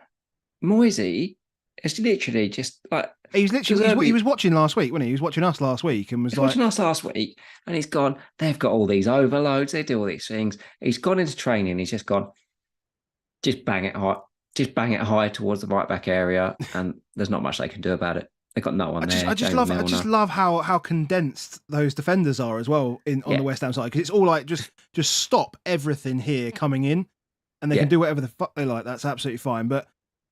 Moisey is literally just like... He was watching last week, wasn't he? He was watching us last week and watching us last week, and he's gone, they've got all these overloads, they do all these things. He's gone into training, he's just gone, just bang it high towards the right back area, and there's not much they can do about it. They've got no one there. I just love how condensed those defenders are as well on the West Ham side, because it's all like just stop everything here coming in, and they can do whatever the fuck they like. That's absolutely fine. But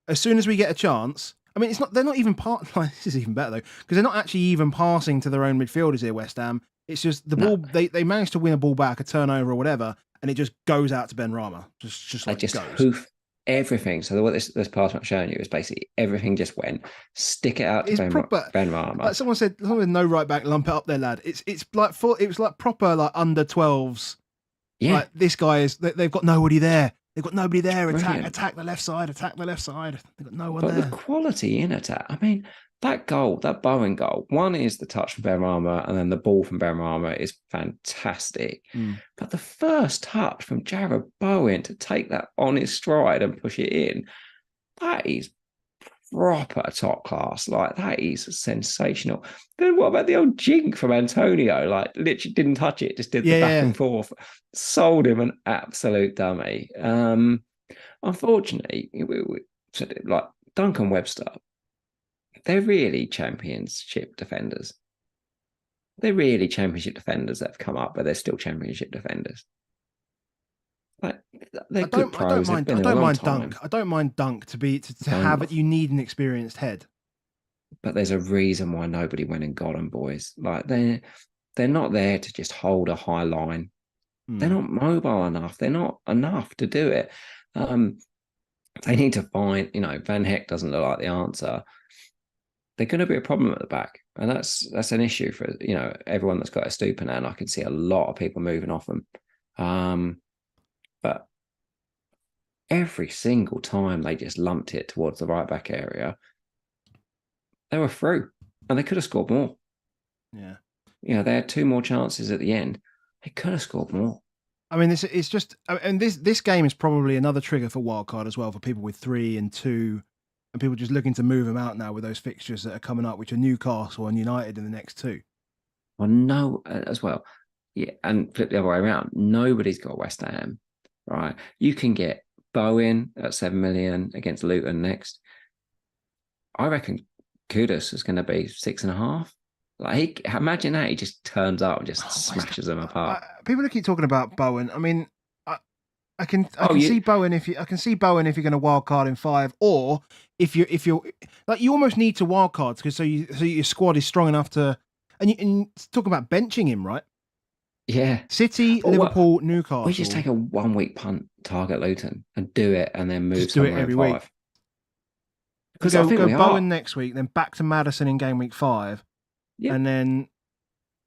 as soon as we get a chance, I mean, they're not even this is even better though, because they're not actually even passing to their own midfielders here, West Ham. It's just the ball. They manage to win a ball back, a turnover or whatever, and it just goes out to Ben Rama. Just they like just goes. everything. So what this pass I'm showing you is basically everything just went. Stick it out to It's Ben proper. Rama. Like someone said, someone with no right back, lump it up there, lad. It's like it was like proper like under 12s. Yeah, Like this guy is. They've got nobody there. They've got nobody there. brilliant. Attack the left side. Attack the left side. They've got no one But there. the quality in attack. I mean, that goal, that Bowen goal, one is the touch from Benrahma, and then the ball from Benrahma is fantastic. But the first touch from Jared Bowen to take that on his stride and push it in, that is proper top class. Like, that is sensational. Then what about the old jink from Antonio? Like, literally didn't touch it, just did the back and forth. Sold him an absolute dummy. Unfortunately, like Duncan Webster, they're really championship defenders. They're really championship defenders that have come up, but they're still championship defenders. Like, they're good pros. I don't mind Dunk. I don't mind Dunk to have it. You need an experienced head. But there's a reason why nobody went and got them, boys. Like, they're not there to just hold a high line. They're not mobile enough. They're not enough to do it. They need to find, Van Heck doesn't look like the answer. They're going to be a problem at the back. And that's an issue for, everyone that's got a Stupin, and I can see a lot of people moving off them. But every single time they just lumped it towards the right back area, they were through, and they could have scored more. Yeah. They had 2 more chances at the end. They could have scored more. I mean, it's just, and this game is probably another trigger for wildcard as well, for people with 3 and 2, and people just looking to move them out now with those fixtures that are coming up, which are Newcastle and United in the next 2. Well, no, as well. Yeah, and flip the other way around. Nobody's got West Ham, right? You can get Bowen at 7 million against Luton next. I reckon Kudus is going to be 6.5. Like, imagine that he just turns up and just smashes them apart. People keep talking about Bowen. I mean, I can see Bowen if you're going to wild card in 5, or if you're like, you almost need to wild cards because so your squad is strong enough to, and you talk about benching him, right? Yeah, City, Liverpool, Newcastle. We just take a 1 week punt, target Luton, and do it, and then move. Just do it every week. Because go Bowen next week, then back to Maddison in game week 5. Yep. And then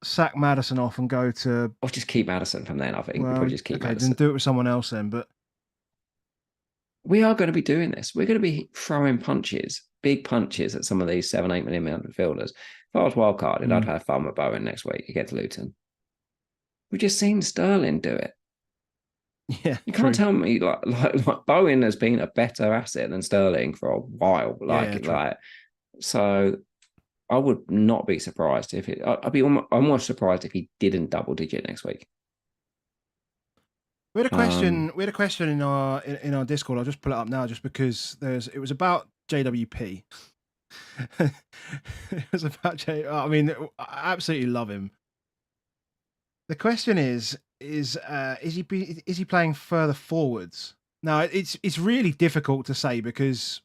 sack Maddison off and go to... Or just keep Maddison from then, I think. We'll probably just keep Maddison. Then do it with someone else then, but... We are going to be doing this. We're going to be throwing punches, big punches at some of these 7-8 million midfielders. If I was wildcarded, I'd have fun with Bowen next week against Luton. We've just seen Sterling do it. Yeah, you can't tell me like Bowen has been a better asset than Sterling for a while. So I would not be surprised if it. I'd be almost surprised if he didn't double digit next week. We had a question. We had a question in our Discord. I'll just pull it up now, just because it was about JWP. It was about I mean, I absolutely love him. The question is he playing further forwards? Now, it's really difficult to say because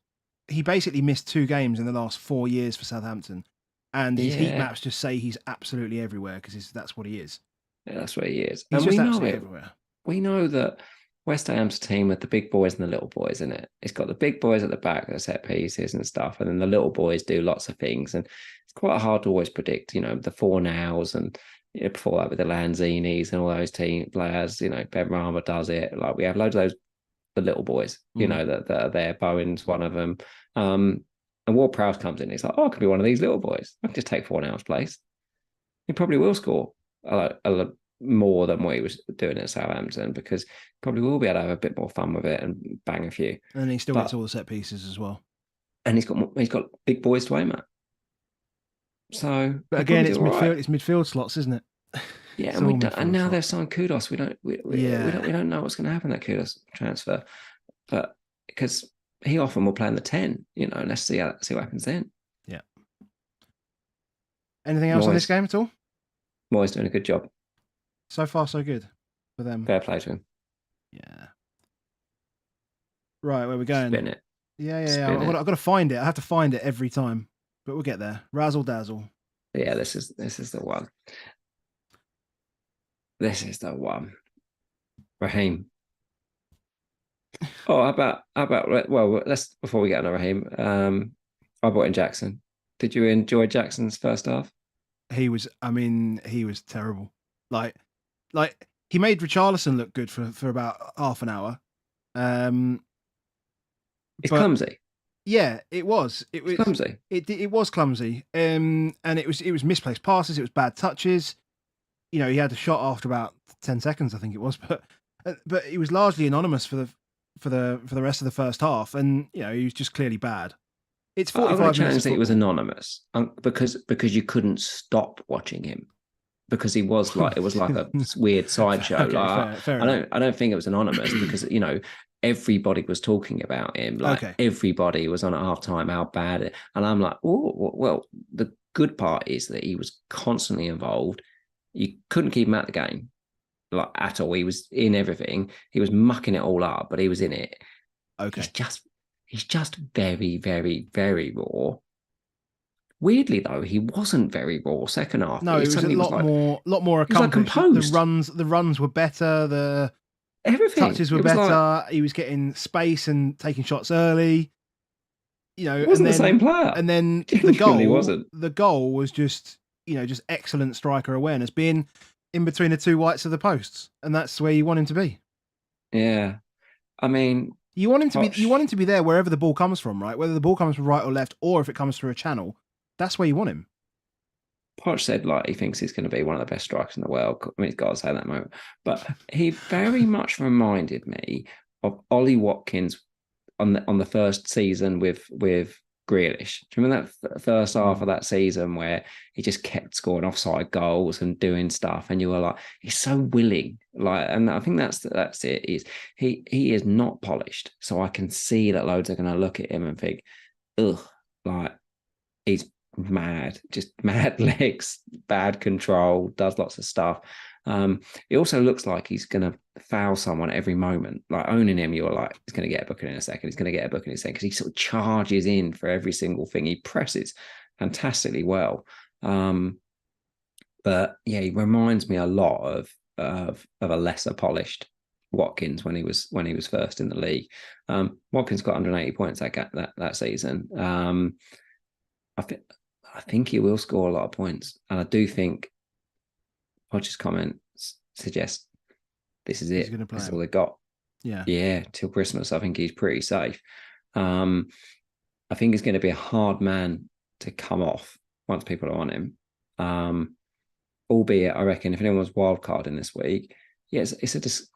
he basically missed 2 games in the last 4 years for Southampton, and his heat maps just say he's absolutely everywhere because that's what he is. Yeah, that's what he is. He's just absolutely everywhere. We know that West Ham's a team with the big boys and the little boys in it. It's got the big boys at the back that set pieces and stuff, and then the little boys do lots of things, and it's quite hard to always predict. The 4 nows and. Before that with the Lanzinis and all those team players, Ben Rama does it. Like, we have loads of those, the little boys, that are there. Bowen's one of them. And Ward-Prowse comes in. He's like, I could be one of these little boys. I can just take 4 now's place. He probably will score a lot more than what he was doing at Southampton, because he probably will be able to have a bit more fun with it and bang a few. And he still gets all the set pieces as well. And he's got big boys to aim at. So, but again, it's midfield slots, isn't it? Yeah, and now they've signed Kudus. We don't know what's going to happen that Kudus transfer, but because he often will play in the 10, let's see what happens then. Yeah. Anything else on this game at all? Moyes doing a good job. So far, so good for them. Fair play to him. Yeah. Right, where are we going? Spin it. Yeah. I've got to find it. I have to find it every time, but we'll get there. Razzle dazzle. Yeah, this is the one. This is the one. Raheem. Oh, how about? Well, let's before we get on Raheem. I brought in Jackson. Did you enjoy Jackson's first half? He was terrible. Like, he made Richarlison look good for about half an hour. It's But clumsy. yeah, it was. It's clumsy. It was clumsy. And it was misplaced passes. It was bad touches. He had a shot after about 10 seconds, I think it was, but he was largely anonymous for the rest of the first half, and he was just clearly bad. It's I'm going 45 to minutes challenge of that he was football. anonymous because you couldn't stop watching him because he was like it was like a weird sideshow. Okay, Like fair enough. I don't think it was anonymous because everybody was talking about him. Like Okay. everybody was on at halftime how bad it, and I'm like, oh well. The good part is that he was constantly involved. You couldn't keep him out of the game like at all. He was in everything. He was mucking it all up, but he was in it. Okay. He's just very, very, very raw. Weirdly though, he wasn't very raw second half. No, He it was a suddenly was like lot more he was like accomplished. composed. The runs were better. The Everything. touches were It was like better. He was getting space and taking shots early. it And wasn't the same player. and then It genuinely wasn't. the goal was just just excellent striker awareness, being in between the two whites of the posts, and that's where you want him to be. Yeah. I mean, You want him to be Poch, there wherever the ball comes from, right? Whether the ball comes from right or left, or if it comes through a channel, that's where you want him. Poch said like he thinks he's going to be one of the best strikers in the world. I mean, he's got to say that moment. But he very much reminded me of Ollie Watkins on the first season with Grealish. Do you remember that first half of that season where he just kept scoring offside goals and doing stuff, and you were like, he's so willing, like, and I think that's it. Is he is not polished, so I can see that loads are going to look at him and think, ugh, like he's mad, just mad legs, bad control, does lots of stuff. It also looks like he's going to foul someone every moment. Like owning him, you're like, he's going to get a booking in a second. He's going to get a booking in a second because he sort of charges in for every single thing. He presses fantastically well. But yeah, he reminds me a lot of a lesser polished Watkins when he was first in the league. Watkins got 180 points that season. I think he will score a lot of points, and I do think Hodge's comments suggest this is it. This is all they got. Yeah, till Christmas. I think he's pretty safe. I think he's going to be a hard man to come off once people are on him. Albeit, I reckon if anyone's wildcard in this week, yes, it's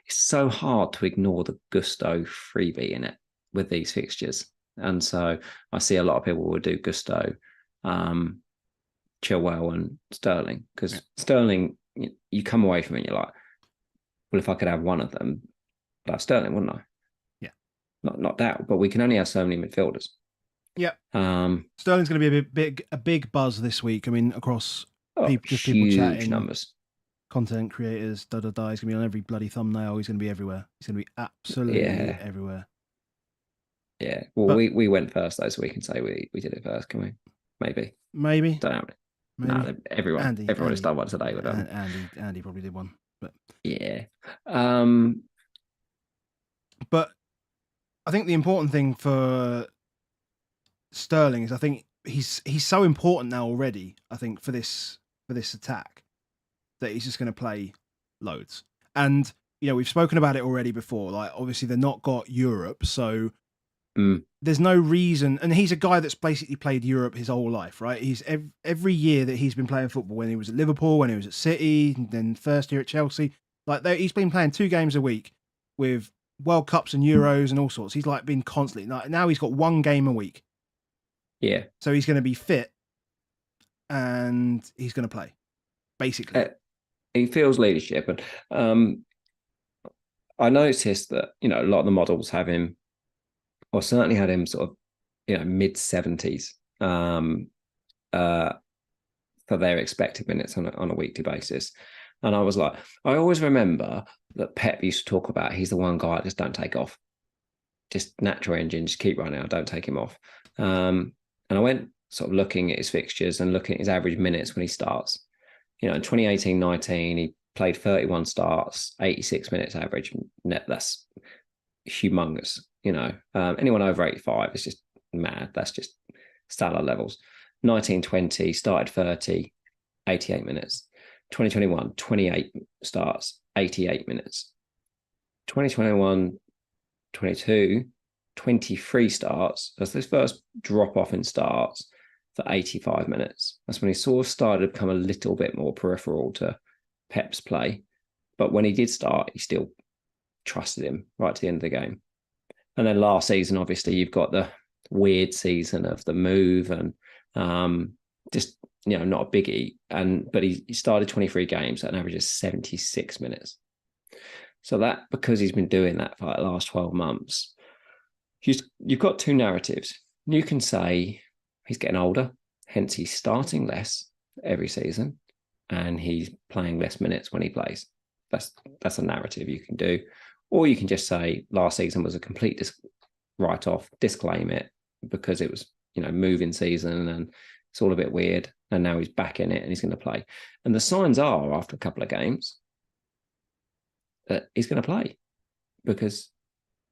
so hard to ignore the Gusto freebie in it with these fixtures, and so I see a lot of people will do Gusto, Chilwell, and Sterling because Sterling, you come away from it, and you're like, well, if I could have one of them, I'd have Sterling, wouldn't I? Yeah, not that, but we can only have so many midfielders. Yeah. Sterling's going to be a big buzz this week. I mean, across people chatting, numbers, content creators, He's going to be on every bloody thumbnail. He's going to be everywhere. He's going to be absolutely everywhere. Yeah. Well, we went first though, so we can say we did it first, can we? Maybe. Don't know. No, everyone has done one today with them. Andy probably did one, but yeah. But I think the important thing for Sterling is I think he's so important now already. I think for this attack that he's just going to play loads, and we've spoken about it already before. Like obviously they're not got Europe, so there's no reason. And he's a guy that's basically played Europe his whole life, right? He's every year that he's been playing football. When he was at Liverpool, when he was at City, and then first year at Chelsea, like he's been playing 2 games a week with World Cups and Euros and all sorts. He's like been constantly. Like, now he's got 1 game a week. Yeah. So he's going to be fit and he's going to play, basically. He feels leadership. And I noticed that, a lot of the models have him, or certainly had him sort of, mid-70s for their expected minutes on a weekly basis. And I was like, I always remember that Pep used to talk about he's the one guy that just don't take off. Just natural engine, just keep running out, don't take him off. And I went sort of looking at his fixtures and looking at his average minutes when he starts. In 2018-19, he played 31 starts, 86 minutes average. That's humongous. Anyone over 85 is just mad. That's just Salah levels. 1920 started 30, 88 minutes. 2021, 28 starts, 88 minutes. 2021, 22, 23 starts. That's his first drop off in starts for 85 minutes. That's when he sort of started to become a little bit more peripheral to Pep's play. But when he did start, he still trusted him right to the end of the game. And then last season, obviously, you've got the weird season of the move and just, not a biggie. But he started 23 games at an average of 76 minutes. So that, because he's been doing that for the last 12 months, you've got two narratives. You can say he's getting older, hence he's starting less every season, and he's playing less minutes when he plays. That's a narrative you can do. Or you can just say last season was a complete write-off, disclaim it, because it was, moving season and it's all a bit weird. And now he's back in it and he's going to play. And the signs are, after a couple of games, that he's going to play, because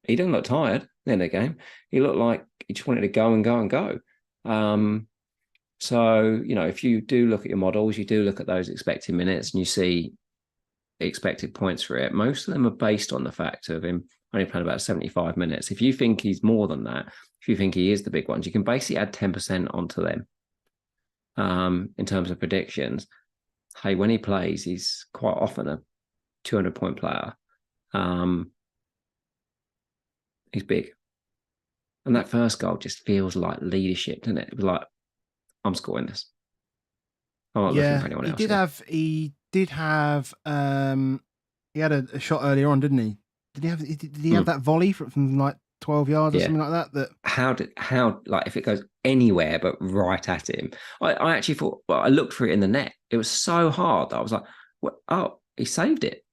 he didn't look tired in the game. He looked like he just wanted to go and go and go. So, if you do look at your models, you do look at those expected minutes and you see expected points for it. Most of them are based on the fact of him only playing about 75 minutes. If you think he's more than that, if you think he is the big ones, you can basically add 10% onto them. In terms of predictions, hey, when he plays, he's quite often a 200-point player. He's big. And that first goal just feels like leadership, doesn't it? It was like, I'm scoring this. I'm not looking for anyone else. He had a shot earlier on, didn't he? Did he have that volley from like 12 yards or something like that? How if it goes anywhere but right at him. I actually thought, I looked for it in the net. It was so hard that I was like, he saved it.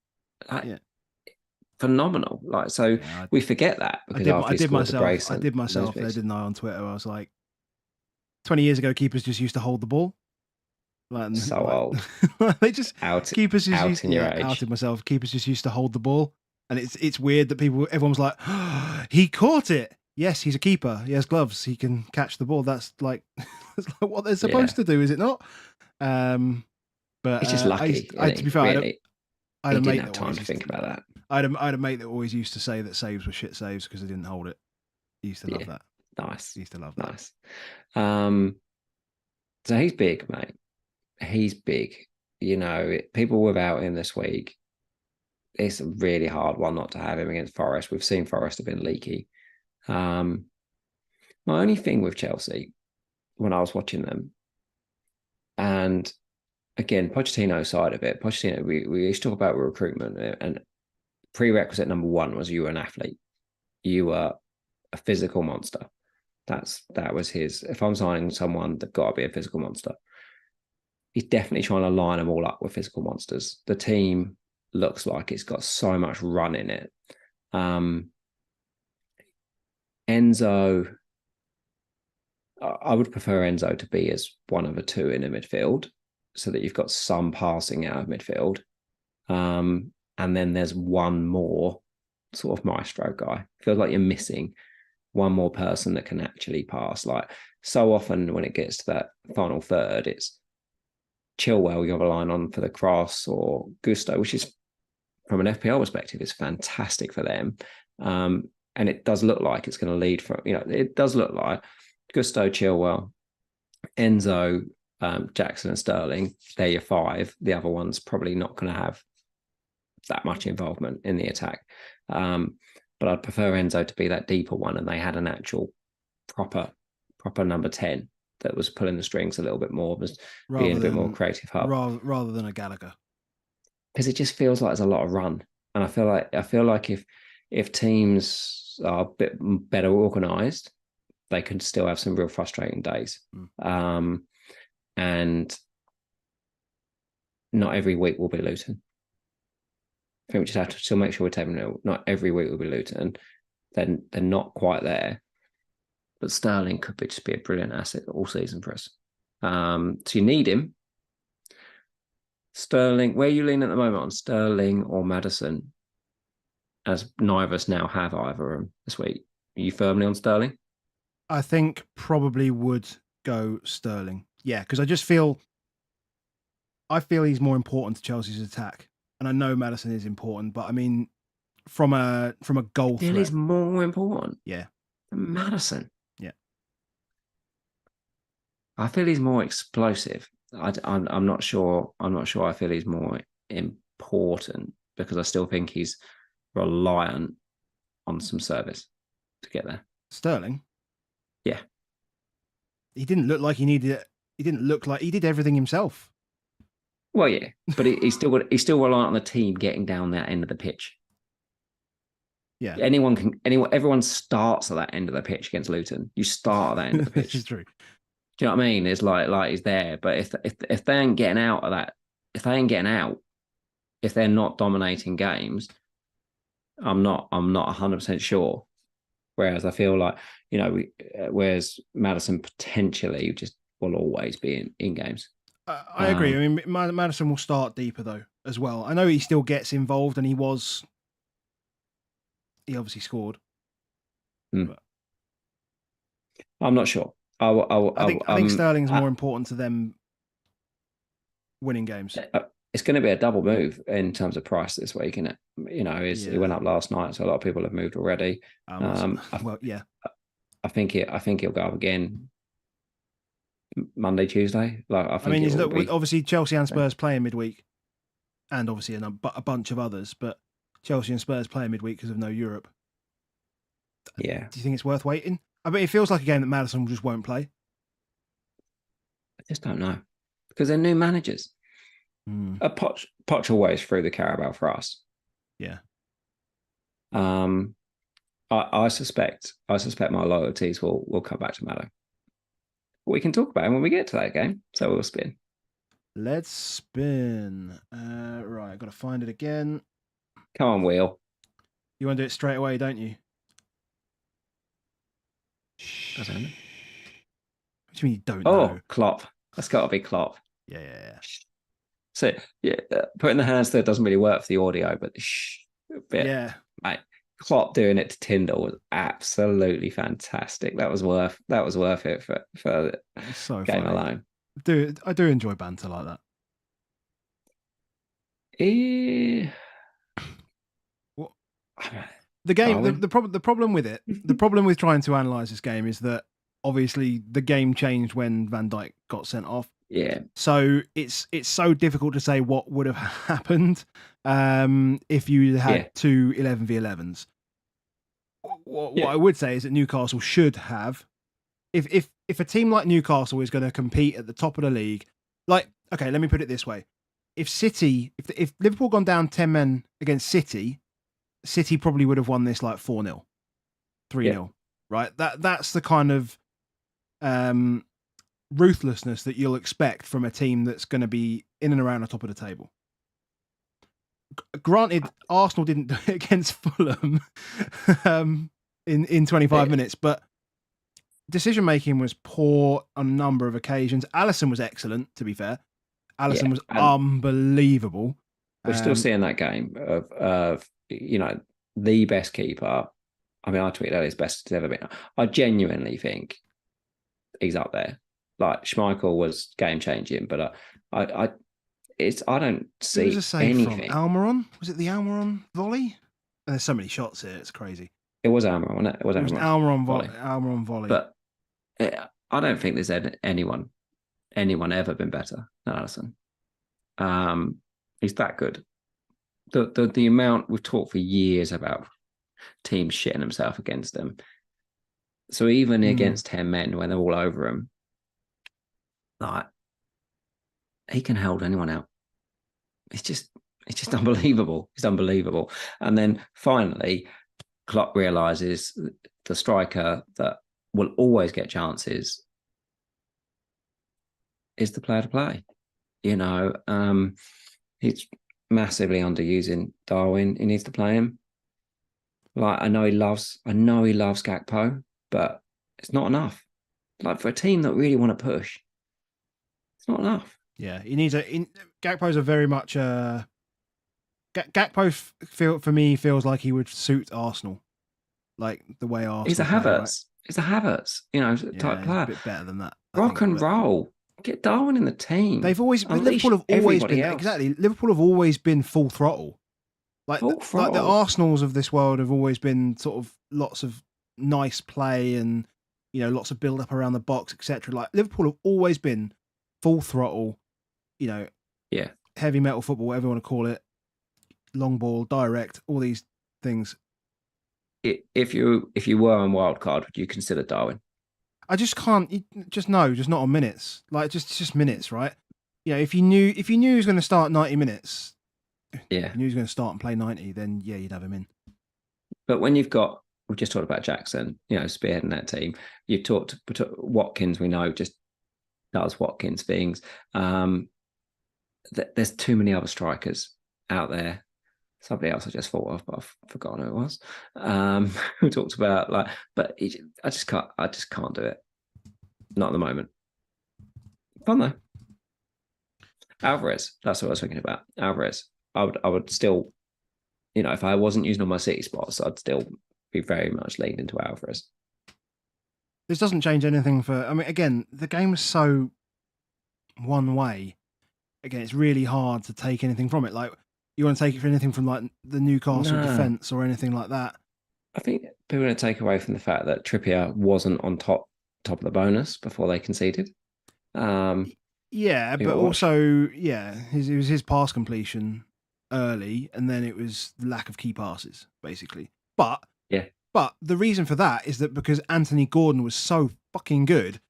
Phenomenal. We forget that, because I did myself there, didn't I, on Twitter? I was like, 20 years ago, keepers just used to hold the ball. Old. They just keepers just used to outed myself. Keepers just used to hold the ball, and it's weird that everyone was like, oh, he caught it. Yes, he's a keeper. He has gloves. He can catch the ball. That's like what they're supposed to do, is it not? But it's just lucky. To be fair, really, I didn't have time to think about that. I had a mate that always used to say that saves were shit saves because they didn't hold it. He used to love that. Nice. He used to love that. Nice. So he's big, mate. He's big. People without him this week, it's a really hard one not to have him against Forest. We've seen Forest have been leaky. My only thing with Chelsea, when I was watching them, and again, Pochettino's side of it, we used to talk about recruitment, and prerequisite number one was you were an athlete. You were a physical monster. That was his. If I'm signing someone, they've got to be a physical monster. He's definitely trying to line them all up with physical monsters. The team looks like it's got so much run in it. Enzo, I would prefer Enzo to be as one of the two in the midfield, so that you've got some passing out of midfield. And then there's one more sort of maestro guy. Feels like you're missing one more person that can actually pass. Like, so often when it gets to that final third, it's Chilwell you have a line on for the cross, or Gusto, which is, from an FPL perspective, is fantastic for them. And it does look like it's going to lead from, it does look like Gusto, Chilwell, Enzo, Jackson and Sterling, they're your five. The other one's probably not going to have that much involvement in the attack. But I'd prefer Enzo to be that deeper one, and they had an actual proper number 10 that was pulling the strings a little bit more, was being a bit more creative hub. Rather than a Gallagher. Because it just feels like there's a lot of run. And I feel like if teams are a bit better organised, they could still have some real frustrating days. And not every week will be Luton. I think we just have to still make sure we're taking not every week will be Luton. Then they're not quite there. But Sterling could just be a brilliant asset all season for us. So you need him. Sterling, where are you leaning at the moment, on Sterling or Maddison? as neither of us now have either of them this week. Are you firmly on Sterling? I think probably would go Sterling. Yeah, because I feel he's more important to Chelsea's attack. And I know Maddison is important, but I mean, from a goal Still threat, is more important. Yeah. Than Maddison. Yeah. I feel he's more explosive. I'm not sure. I'm not sure. I feel he's more important because I still think he's reliant on some service to get there. Sterling. Yeah. He didn't look like he needed it. He didn't look like he did everything himself. Well, yeah, but he's still reliant on the team getting down that end of the pitch. Yeah. Everyone starts at that end of the pitch against Luton. You start at that end of the pitch. This is true. Do you know what I mean? It's like he's there, but if they ain't getting out of that, if they're not dominating games, I'm not 100% sure. Whereas I feel like, whereas Maddison potentially just will always be in games. I agree. I mean, Maddison will start deeper though as well. I know he still gets involved, and he obviously scored. But I'm not sure. I think Sterling's more important to them winning games. It's going to be a double move in terms of price this week, isn't it? It went up last night, so a lot of people have moved already. Yeah. I think he'll go up again Monday, Tuesday. Obviously Chelsea and Spurs playing midweek, and obviously a bunch of others, but Chelsea and Spurs playing midweek because of no Europe. Yeah. Do you think it's worth waiting? I mean, it feels like a game that Maddison just won't play. I just don't know because they're new managers. Poch always threw the Carabao for us. Yeah. I suspect my loyalties will come back to Mallow. We can talk about him when we get to that game. So we'll spin. Let's spin. Right, I've got to find it again. Come on, Wheel. You want to do it straight away, don't you? I don't know. What do you mean you don't know? Oh, Klopp. That's got to be Klopp. Yeah. So, putting the hands there doesn't really work for the audio, but yeah. Mate, Klopp doing it to Tyndall was absolutely fantastic. That was worth it for the game alone. I do enjoy banter like that. What? The game, the problem with it, the problem with trying to analyse this game is that obviously the game changed when Van Dijk got sent off. Yeah. So it's so difficult to say what would have happened if you had two 11v11s. What I would say is that Newcastle should have, if a team like Newcastle is going to compete at the top of the league, let me put it this way: if Liverpool gone down 10 men against City probably would have won this like 4-0, 3-0, right? That's the kind of ruthlessness that you'll expect from a team that's going to be in and around the top of the table. Granted, Arsenal didn't do it against Fulham in 25 minutes, but decision making was poor on a number of occasions. Alisson was excellent, to be fair. Alisson was unbelievable. We're still seeing that game of the best keeper. I mean, I tweeted out his best it's ever been. I genuinely think he's up there. Like Schmeichel was game changing, but I don't see anything. From Almiron? Was it the Almiron volley? And there's so many shots here; it's crazy. It was Almiron, wasn't it? It was Almiron volley. Almiron volley. But I don't think there's anyone ever been better than Alisson. He's that good. The amount we've talked for years about teams shitting themselves against them. So even against 10 men when they're all over him, like he can hold anyone out. It's just unbelievable. It's unbelievable. And then finally, Klopp realizes the striker that will always get chances is the player to play. He's massively underusing Darwin. He needs to play him. Like I know he loves Gakpo, but it's not enough. Like for a team that really want to push, it's not enough. Yeah, he needs Gakpo's a very much Gakpo's Gakpo for me feels like he would suit Arsenal, like the way Arsenal. He's a play, Havertz. Right? He's a Havertz, type player. A bit better than that. Rock and roll. Get Darwin in the team. Liverpool have always been exactly. Liverpool have always been full throttle. Like the Arsenals of this world have always been sort of lots of nice play and lots of build up around the box, etc. Like Liverpool have always been full throttle. Heavy metal football, whatever you want to call it, long ball, direct, all these things. If you were on Wildcard, would you consider Darwin? I just can't. Just not on minutes. Like just minutes, right? If you knew he was going to start 90 minutes, if you knew he was going to start and play 90, then you'd have him in. But when we've just talked about Jackson, spearheading that team. You talked Watkins. We know just does Watkins things. There's too many other strikers out there. Somebody else I just thought of, but I've forgotten who it was. Who talked about but I just can't do it. Not at the moment. Fun though. Alvarez, that's what I was thinking about. Alvarez, I would still, if I wasn't using all my City spots, I'd still be very much leaned into Alvarez. This doesn't change anything again, the game is so one way. Again, it's really hard to take anything from it. Like, you want to take it for anything from like the Newcastle defence or anything like that? I think people are going to take away from the fact that Trippier wasn't on top of the bonus before they conceded. But also, it was his pass completion early, and then it was the lack of key passes, basically. But the reason for that is that because Anthony Gordon was so fucking good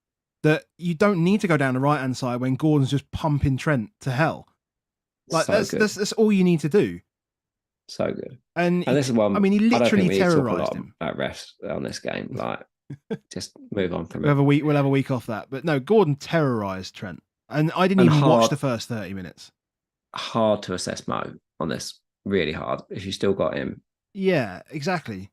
that you don't need to go down the right hand side when Gordon's just pumping Trent to hell. Like that's all you need to do. So good. And this is one. He literally terrorised him. About refs on this game, like just move on from it. We'll have a week off that. But no, Gordon terrorised Trent, and I didn't even watch the first 30 minutes. Hard to assess Mo on this. Really hard if you still got him. Yeah, exactly.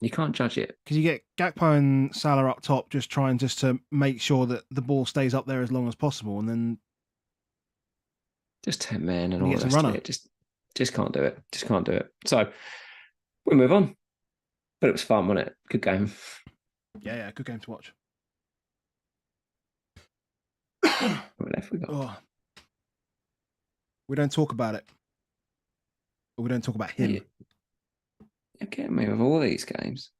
You can't judge it because you get Gakpo and Salah up top, just trying to make sure that the ball stays up there as long as possible, and then. Just 10 men and all the rest of it. Just can't do it. Just can't do it. So we'll move on. But it was fun, wasn't it? Good game. Yeah, good game to watch. What left we got? Oh. We don't talk about it. Or we don't talk about him. You're getting me with all these games.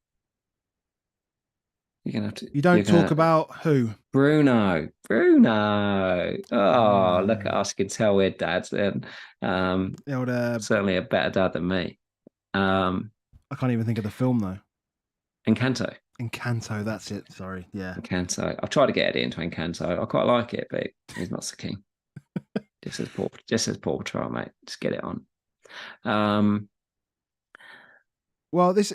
You're gonna have to. You don't talk about who? Bruno. Oh, look at us. You can tell we're dads then. Certainly a better dad than me. I can't even think of the film though. Encanto, that's it. Sorry. Yeah. Encanto. I've tried to get Eddie into Encanto. I quite like it, but he's not so keen. just as Paw Patrol, mate. Just get it on. Well, this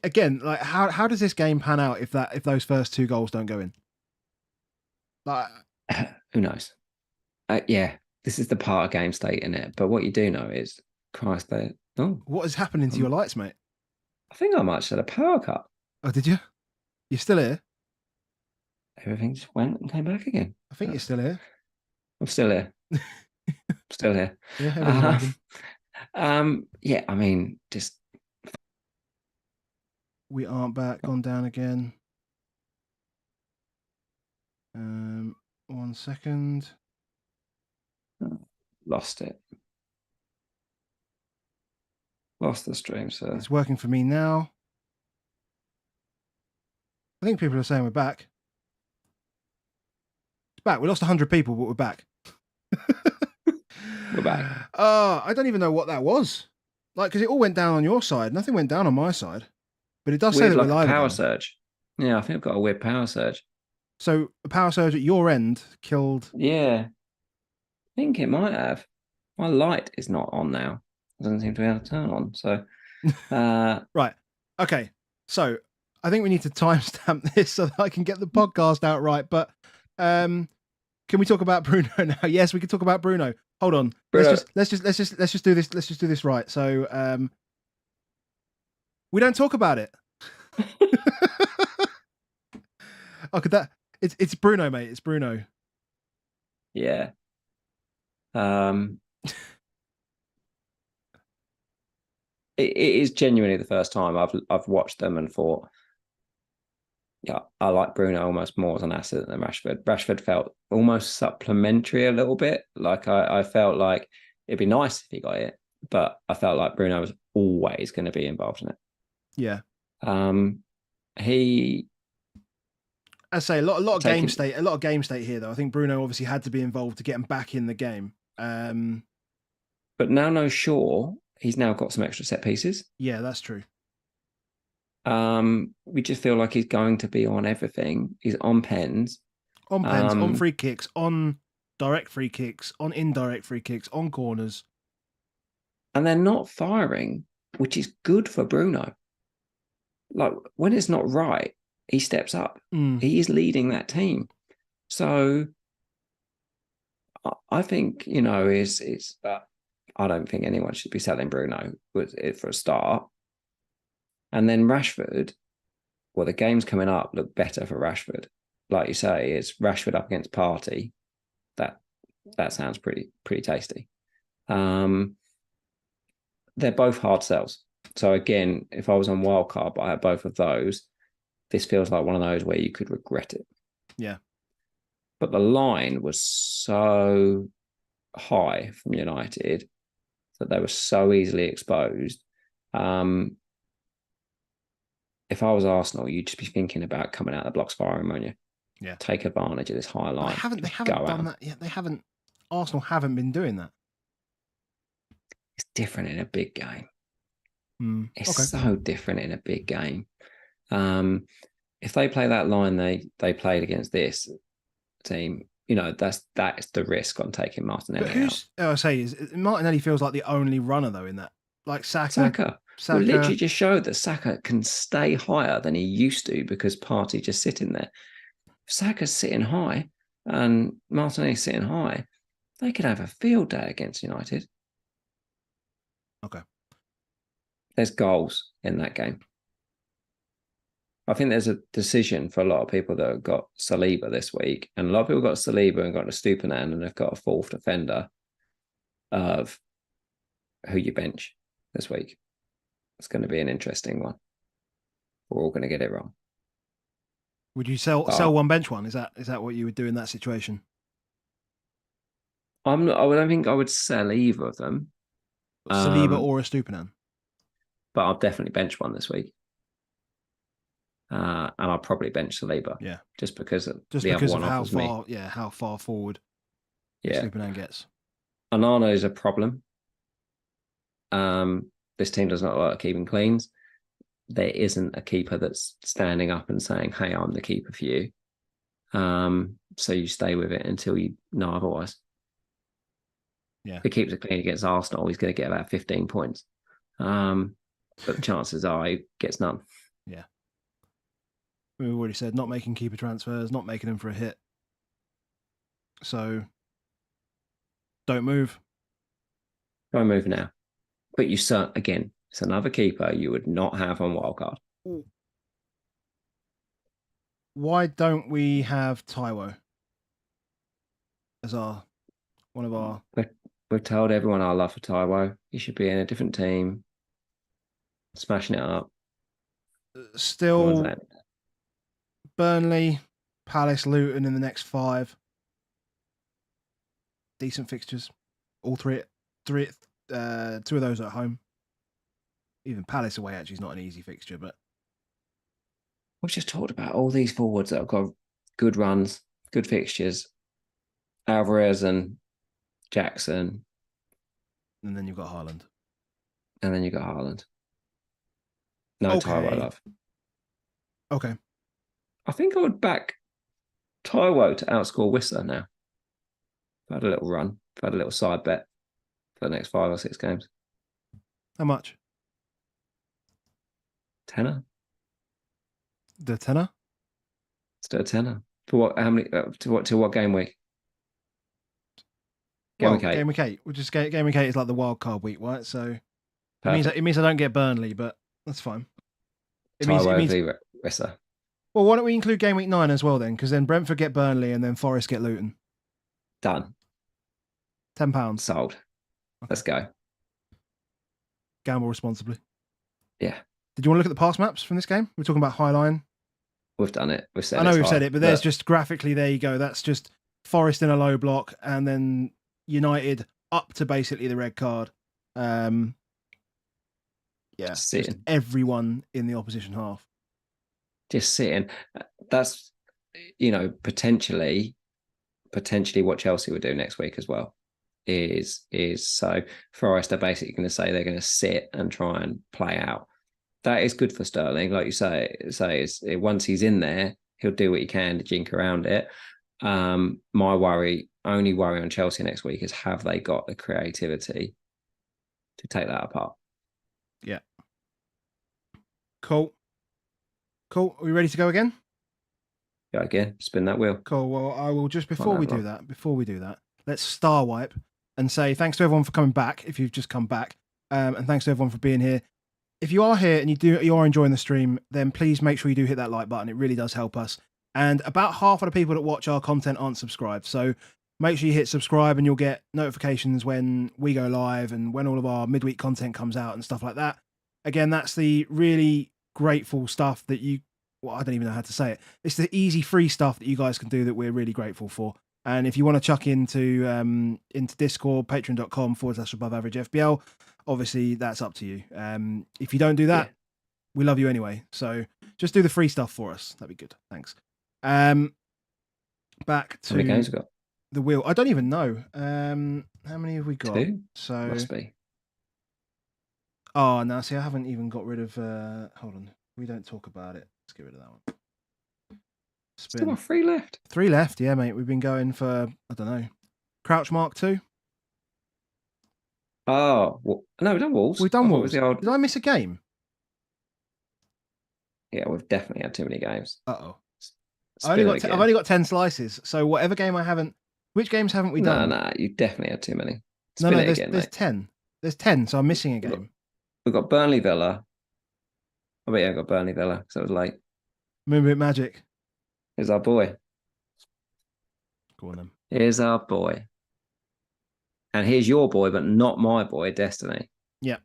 again, like how does this game pan out if those first two goals don't go in? Like, who knows? This is the part of game state in it. But what you do know is, Christ, what is happening to your lights, mate? I think I might have had a power cut. Oh, did you? You're still here? Everything just went and came back again. I think you're still here. I'm still here. Still here. Yeah. Just. We aren't back. Gone down again. 1 second. Lost it. Lost the stream, so it's working for me now. I think people are saying we're back. It's back. We lost 100 people, but we're back. We're back. I don't even know what that was. Like, because it all went down on your side. Nothing went down on my side. But it does say that we're live. Power surge. Yeah, I think I've got a weird power surge. So a power surge at your end killed. Yeah, I think it might have. My light is not on now. It doesn't seem to be able to turn on. So, right. Okay. So I think we need to timestamp this so that I can get the podcast out right. But can we talk about Bruno now? Yes, we can talk about Bruno. Hold on. Bruno. Let's just do this. Let's just do this right. So we don't talk about it. Oh, could that? It's Bruno, mate. It's Bruno. Yeah. it is genuinely the first time I've watched them and thought, yeah, I like Bruno almost more as an asset than Rashford. Rashford felt almost supplementary a little bit. Like I felt like it'd be nice if he got it, but I felt like Bruno was always going to be involved in it. Yeah. He. I say a lot of game state here though. I think Bruno obviously had to be involved to get him back in the game. But now no Shaw, he's now got some extra set pieces. Yeah, that's true. We just feel like he's going to be on everything. He's on pens. On free kicks, on direct free kicks, on indirect free kicks, on corners. And they're not firing, which is good for Bruno. Like when it's not right, he steps up. He is leading that team. So I think, it's I don't think anyone should be selling Bruno with it for a start. And then Rashford, well, the games coming up look better for Rashford. Like you say, it's Rashford up against Partey. That sounds pretty tasty. They're both hard sells. So again, if I was on Wildcard, but I had both of those, this feels like one of those where you could regret it. Yeah. But the line was so high from United that they were so easily exposed. If I was Arsenal, you'd just be thinking about coming out of the blocks firing, won't you? Yeah. Take advantage of this high line. They haven't done that yet. Arsenal haven't been doing that. It's different in a big game. It's Okay. so different in a big game. If they play that line they played against this team, that's the risk on taking Martinelli out. I say is Martinelli feels like the only runner though in that. Like Saka. Well, literally just showed that Saka can stay higher than he used to because Partey just sitting there. If Saka's sitting high and Martinelli's sitting high, they could have a field day against United. Okay. There's goals in that game. I think there's a decision for a lot of people that have got Saliba this week, and a lot of people got Saliba and got a Stupinan, and they've got a fourth defender of who you bench this week. It's going to be an interesting one. We're all going to get it wrong. Would you sell one, bench one? Is that what you would do in that situation? I don't think I would sell either of them. Saliba or a Stupinan. But I'll definitely bench one this week. And I'll probably bench Saliba. Yeah. Just because of how far forward Stupinan gets. Onana is a problem. This team does not like keeping cleans. There isn't a keeper that's standing up and saying, hey, I'm the keeper for you. So you stay with it until you know otherwise. Yeah. If he keeps it clean against Arsenal, he's going to get about 15 points. But the chances are he gets none. Yeah. We've already said not making keeper transfers, not making them for a hit. So don't move. Don't move now. But again, it's another keeper you would not have on Wildcard. Why don't we have Taiwo as one of our... We've told everyone our love for Taiwo. He should be in a different team, smashing it up. Still, Burnley, Palace, Luton in the next 5. Decent fixtures. All three, 2 of those are at home. Even Palace away actually is not an easy fixture, but we've just talked about all these forwards that have got good runs, good fixtures. Alvarez and Jackson. And then you've got Haaland. No okay. Taiwo love. Okay. I think I would back Taiwo to outscore Whistler now. I've had a little run. I've had a little side bet for the next 5 or 6 games. How much? Tenner. The tenner? Let's do a tenner. For what? How many? To what game week? Game week 8. Which is game week 8 is like the wild card week, right? So it means I don't get Burnley, but that's fine. It means Whistler. Well, why don't we include game week 9 as well then? Because then Brentford get Burnley and then Forest get Luton. Done. £10. Sold. Okay. Let's go. gamble responsibly. Yeah. Did you want to look at the pass maps from this game? We're talking about high line. We've done it. We've said I know it's we've high, said it, but there's just graphically, there you go. That's just Forest in a low block, and then United up to basically the red card. Just everyone in the opposition half. Just sitting. That's, potentially what Chelsea would do next week as well. Is so Forest are basically going to say they're going to sit and try and play out. That is good for Sterling, like you say. Once he's in there, he'll do what he can to jink around it. My only worry on Chelsea next week is, have they got the creativity to take that apart? Yeah. Cool. Are we ready to go again? Go again. Spin that wheel. Cool. Well, I will just before we do that, let's star wipe and say thanks to everyone for coming back. If you've just come back, and thanks to everyone for being here. If you are here and you are enjoying the stream, then please make sure you do hit that like button. It really does help us. And about half of the people that watch our content aren't subscribed. So make sure you hit subscribe and you'll get notifications when we go live and when all of our midweek content comes out and stuff like that. Again, that's the really grateful stuff that I don't even know how to say it. It's the easy, free stuff that you guys can do that we're really grateful for. And if you want to chuck into Discord, patreon.com/AboveAverageFBL, obviously that's up to you. If you don't do that, we love you anyway. So just do the free stuff for us. That'd be good. Thanks. Back to how many games we got? The wheel. I don't even know. How many have we got? 2? So must be. Oh, no, see, I haven't even got rid of... hold on. We don't talk about it. Let's get rid of that one. Still got 3 left. 3 left, yeah, mate. We've been going for, I don't know, Crouch Mark 2. Oh, no, we've done Wolves. We've done Wolves. Did I miss a game? Yeah, we've definitely had too many games. Uh-oh. I've only got 10 slices, so whatever game I haven't... Which games haven't we done? No, you definitely had too many. There's 10. There's 10, so I'm missing a game. We've got Burnley Villa. I bet I got Burnley Villa because I was late. Moonbit Magic. Here's our boy. Go on then. Here's our boy. And here's your boy, but not my boy, Destiny. Yeah.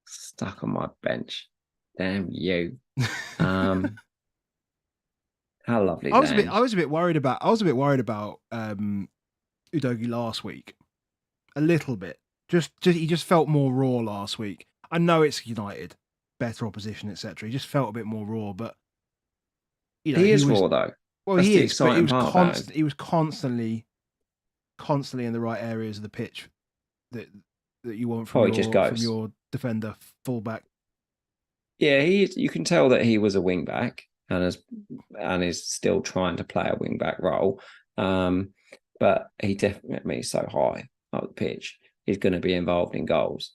Stuck on my bench. Damn you. How lovely. I was a bit worried about Udogie last week. A little bit. He just felt more raw last week. I know it's United, better opposition, etc. He just felt a bit more raw, but he is raw though. Well, that's he is, but he was constantly in the right areas of the pitch that you want from your defender, fullback. Yeah, you can tell that he was a wing back and is still trying to play a wing back role. But he definitely is so high up the pitch. He's going to be involved in goals.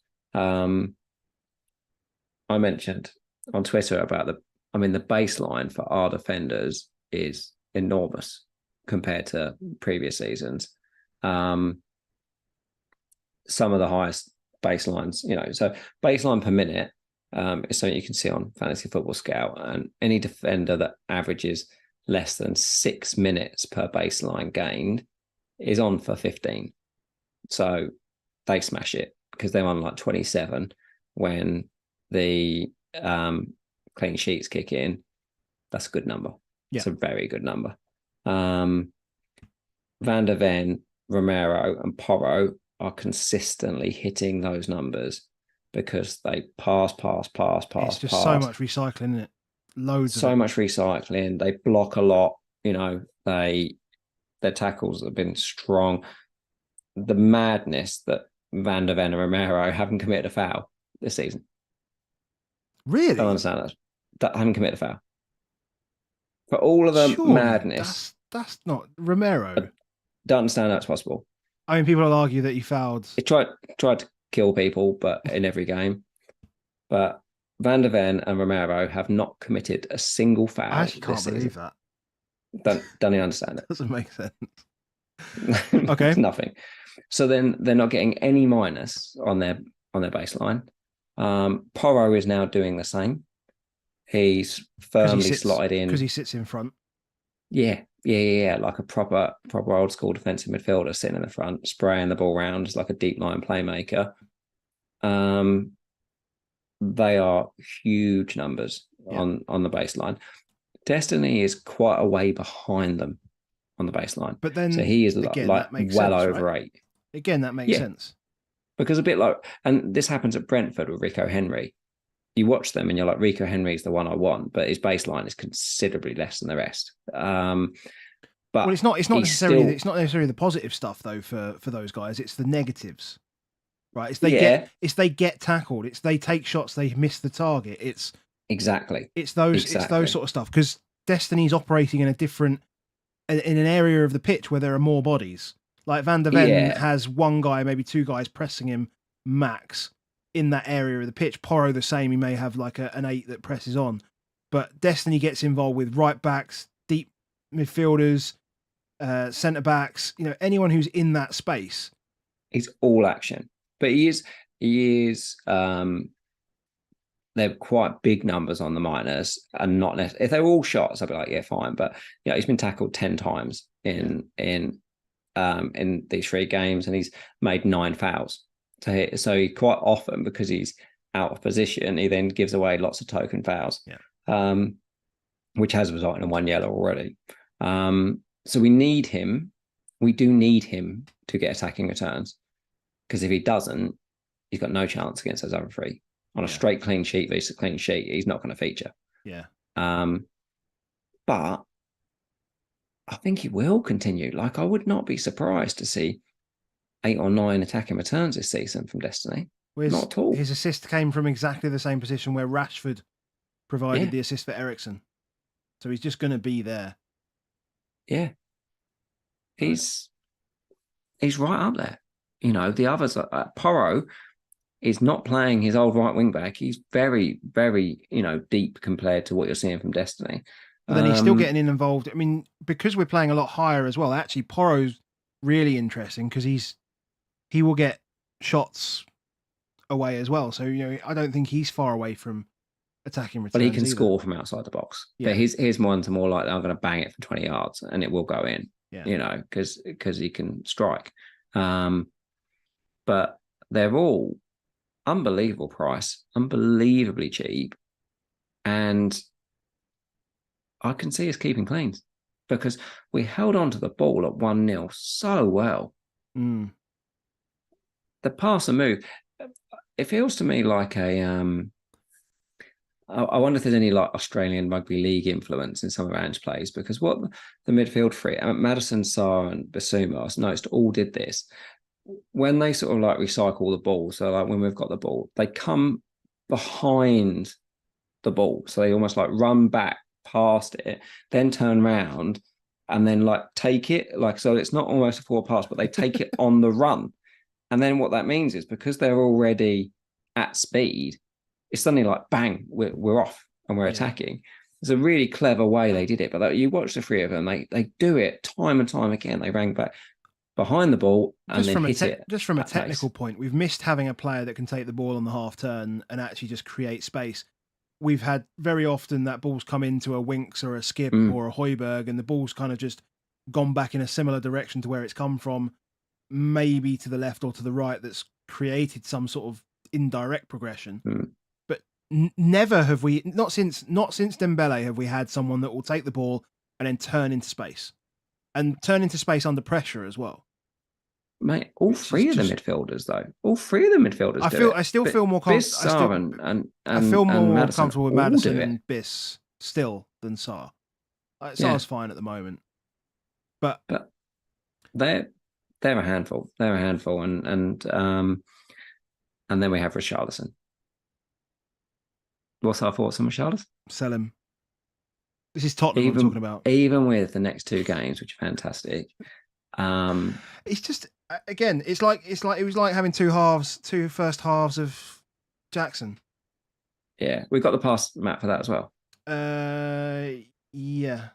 I mentioned on Twitter about the baseline for our defenders is enormous compared to previous seasons. Some of the highest baselines, so baseline per minute is something you can see on Fantasy Football Scout, and any defender that averages less than 6 minutes per baseline gained is on for 15. So they smash it because they're on like 27 when the clean sheets kick in. That's a good number. Yeah. It's a very good number. Van der Ven, Romero and Porro are consistently hitting those numbers because they pass. It's just so much recycling, isn't it? Much recycling. They block a lot. Their tackles have been strong. The madness that Van der Ven and Romero haven't committed a foul this season. Really? I don't understand that. Haven't committed a foul. For all of the madness. That's not Romero. I don't understand that's possible. I mean, people will argue that he fouled. He tried to kill people, but in every game. But Van der Ven and Romero have not committed a single foul. I actually can't believe that. Don't even understand it. Doesn't make sense. Okay. It's nothing. So then they're not getting any minus on their baseline. Porro is now doing the same. He's firmly slotted in because he sits in front. Yeah, like a proper old school defensive midfielder sitting in the front, spraying the ball around as like a deep line playmaker. they are huge numbers on the baseline. Destiny is quite a way behind them on the baseline. But then So he is again, like that makes well sense, over right? 8. Again, that makes Yeah, sense. because a bit like, and this happens at Brentford with Rico Henry. You watch them and you're like, Rico Henry's the one I want, but his baseline is considerably less than the rest. But Well, it's not necessarily still, it's not necessarily the positive stuff though for those guys. It's the negatives, right? yeah, It's they get tackled. It's they take shots. They miss the target. exactly. It's those sort of stuff because Destiny's operating in in an area of the pitch where there are more bodies. Like Van der Ven Yeah, has one guy, maybe two guys pressing him max in that area of the pitch. Porro the same. He may have like an 8 that presses on, but Destiny gets involved with right backs, deep midfielders, centre backs. You know, anyone who's in that space. he's all action, but he is. They're quite big numbers on the minors, and not necessarily, if they're all shots, I'd be like, yeah, fine. But he's been tackled 10 times in these 3 games, and he's made 9 fouls. So he quite often, because he's out of position, he then gives away lots of token fouls, which has resulted in 1 yellow already. So we need him. We do need him to get attacking returns, because if he doesn't, he's got no chance against those other 3. On a straight clean sheet versus clean sheet, he's not going to feature. Yeah. But I think he will continue. Like, I would not be surprised to see 8 or 9 attacking returns this season from Destiny. Not at all. His assist came from exactly the same position where Rashford provided the assist for Eriksen. So he's just going to be there. Yeah. He's right up there. The others, Porro is not playing his old right wing back. He's very, very, deep compared to what you're seeing from Destiny. But then he's still getting involved. I mean, because we're playing a lot higher as well, actually, Porro's really interesting because he will get shots away as well. So, I don't think he's far away from attacking returns. But he can either. score from outside the box. Yeah. But his one's more like, I'm going to bang it from 20 yards and it will go in, because he can strike. But they're all unbelievable price, unbelievably cheap. And I can see us keeping cleans because we held on to the ball at 1-0 so well. The pass and move, it feels to me like I wonder if there's any like Australian rugby league influence in some of Ange's plays, because what the midfield 3, Maddison, Sarr and Basuma, I noticed all did this. When they sort of like recycle the ball, so like when we've got the ball, they come behind the ball. So they almost like run back past it, then turn around and then like take it. Like, so it's not almost a forward pass, but they take it on the run. And then what that means is, because they're already at speed, it's suddenly like, bang, we're off and we're attacking. It's a really clever way they did it. But you watch the 3 of them, they do it time and time again. They rang back behind the ball and then hit it. Just from a technical point, we've missed having a player that can take the ball on the half turn and actually just create space. We've had very often that ball's come into a Winks or a Skip or a Højbjerg, and the ball's kind of just gone back in a similar direction to where it's come from, maybe to the left or to the right, that's created some sort of indirect progression. But never have we, not since Dembele, have we had someone that will take the ball and then turn into space. And turn into space under pressure as well. Mate, all 3 of the midfielders, though. All 3 of the midfielders. I still feel more comfortable. I feel more comfortable with Maddison and Biss still than Sarr. Sarr's fine at the moment, but they're a handful. They're a handful, and then we have Richarlison. What's our thoughts on Richarlison? Sell him. This is Tottenham I'm talking about. Even with the next 2 games, which are fantastic. It's just, again, it was like having 2 first halves of Jackson. Yeah, we've got the pass map for that as well. Yeah.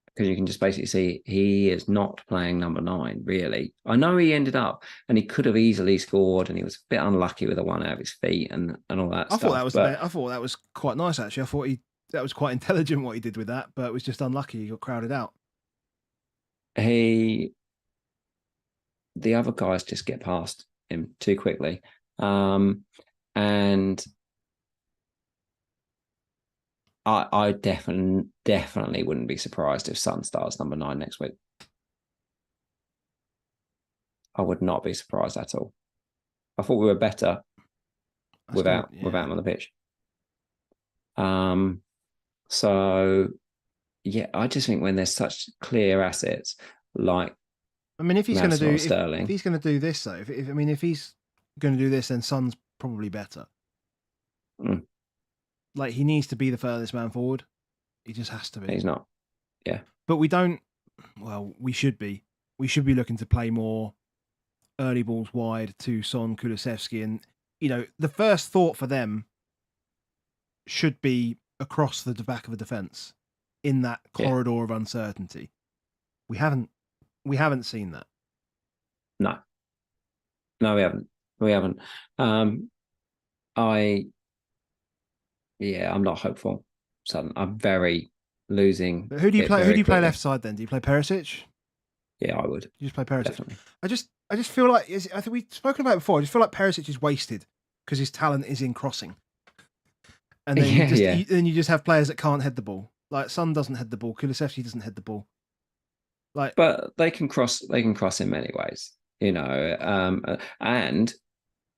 Because you can just basically see he is not playing number 9, really. I know he ended up, and he could have easily scored, and he was a bit unlucky with the one out of his feet and all that stuff. I thought that was quite nice, actually. I thought that was quite intelligent what he did with that, but it was just unlucky he got crowded out. The other guys just get past him too quickly. And I definitely wouldn't be surprised if Son starts number 9 next week. I would not be surprised at all. I thought we were better without him on the pitch. So yeah, I just think when there's such clear assets like, I mean, if he's going to do Sterling, if he's going to do this though, if he's going to do this, then Son's probably better. Like, he needs to be the furthest man forward. He just has to be. He's not. Yeah. But we don't. Well, we should be. We should be looking to play more early balls wide to Son, Kulusevski, and the first thought for them should be across the back of the defence in that corridor of uncertainty. We haven't seen that. No, we haven't. I'm not hopeful. So I'm very losing. But who do you play? Who do you play left side then? Do you play Perisic? Yeah, I would. You just play Perisic. Definitely. I just feel like, I think we've spoken about it before. I just feel like Perisic is wasted because his talent is in crossing. And then you just have players that can't head the ball. Like, Son doesn't head the ball. Kulusevski doesn't head the ball. But they can cross in many ways, and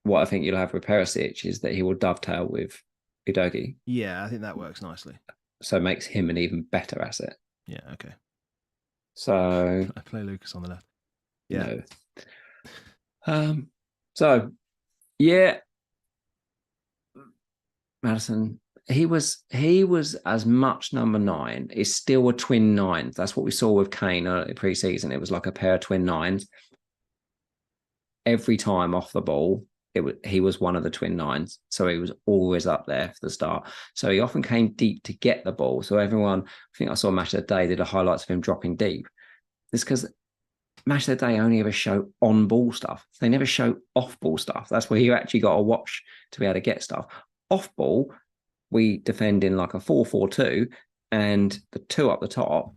what I think you'll have with Perisic is that he will dovetail with Udogie. Yeah, I think that works nicely. So it makes him an even better asset. Yeah, okay. So I play Lucas on the left. Yeah. No. So yeah, Maddison. He was as much number 9. It's still a twin 9. That's what we saw with Kane early pre-season. It was like a pair of twin 9s. Every time off the ball, he was one of the twin 9s. So he was always up there for the start. So he often came deep to get the ball. So everyone, I think I saw Match of the Day, did the highlights of him dropping deep. It's because Match of the Day only ever show on-ball stuff. They never show off-ball stuff. That's where you actually got to watch to be able to get stuff. Off-ball, we defend in like a 4-4-2, and the two up the top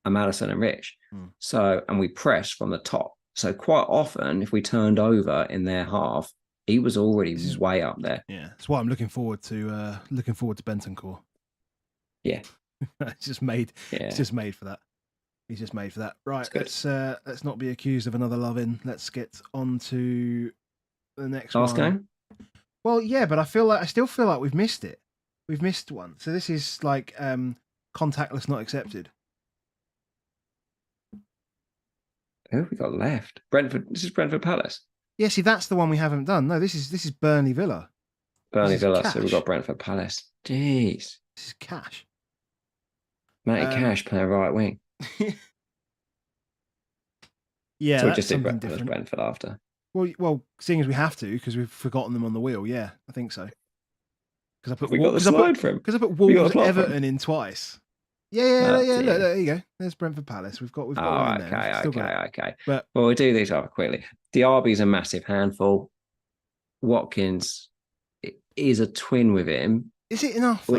are Maddison and Rich. So, and we press from the top. So quite often, if we turned over in their half, he was already way up there. Yeah, that's why I'm looking forward to Bentancur. Yeah, it's just made. Yeah. It's just made for that. He's just made for that. Right. Let's not be accused of another love-in. Let's get on to the next last game. Well, yeah, but I still feel like we've missed it. We've missed one. So this is like contactless not accepted. Who have we got left? Brentford. This is Brentford Palace. Yeah, see, that's the one we haven't done. No, this is Burnley Villa. Burnley Villa. So we've got Brentford Palace. Jeez. This is Cash. Matty Cash playing right wing. Yeah, so we just did Brentford after. Well, seeing as we have to because we've forgotten them on the wheel. Yeah, I think so. Because I put Wolves Everton in twice. Yeah. Look, there you go. There's Brentford Palace. We've got one in there. Okay. But we'll do these rather quickly. Diaby's a massive handful. Watkins is a twin with him. Is it enough?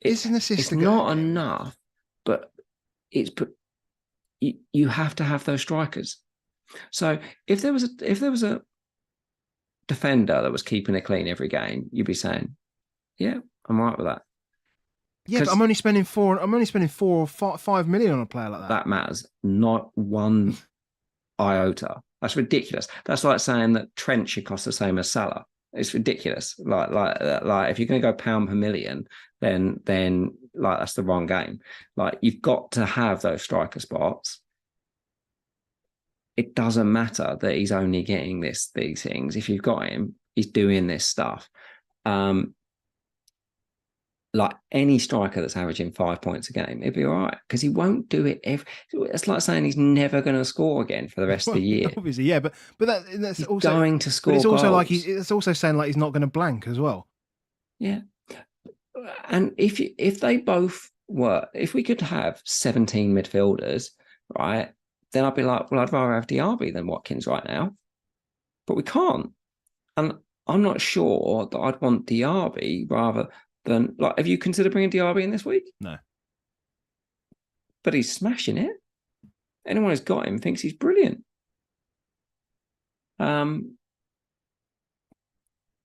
It's an assist. It's not enough, but you have to have those strikers. So if there was a defender that was keeping it clean every game, you'd be saying, "Yeah, I'm right with that." Yeah, but I'm only spending 4 or 5 million on a player like that. That matters not one iota. That's ridiculous. That's like saying that Trent should cost the same as Salah. It's ridiculous. Like if you're going to go pound per million, then like that's the wrong game. Like, you've got to have those striker spots. It doesn't matter that he's only getting these things. If you've got him, he's doing this stuff. Like any striker that's averaging 5 points a game, it'd be all right because he won't do it. It's like saying he's never going to score again for the rest of the year. Obviously, yeah, but that's he's also going to score. But it's also goals. like it's also saying like he's not going to blank as well. Yeah, and if we could have 17 midfielders, right, then I'd be like, well, I'd rather have Diaby than Watkins right now, but we can't, and I'm not sure that I'd want Diaby rather than, like, have you considered bringing Diaby in this week? No. But he's smashing it. Anyone who's got him thinks he's brilliant.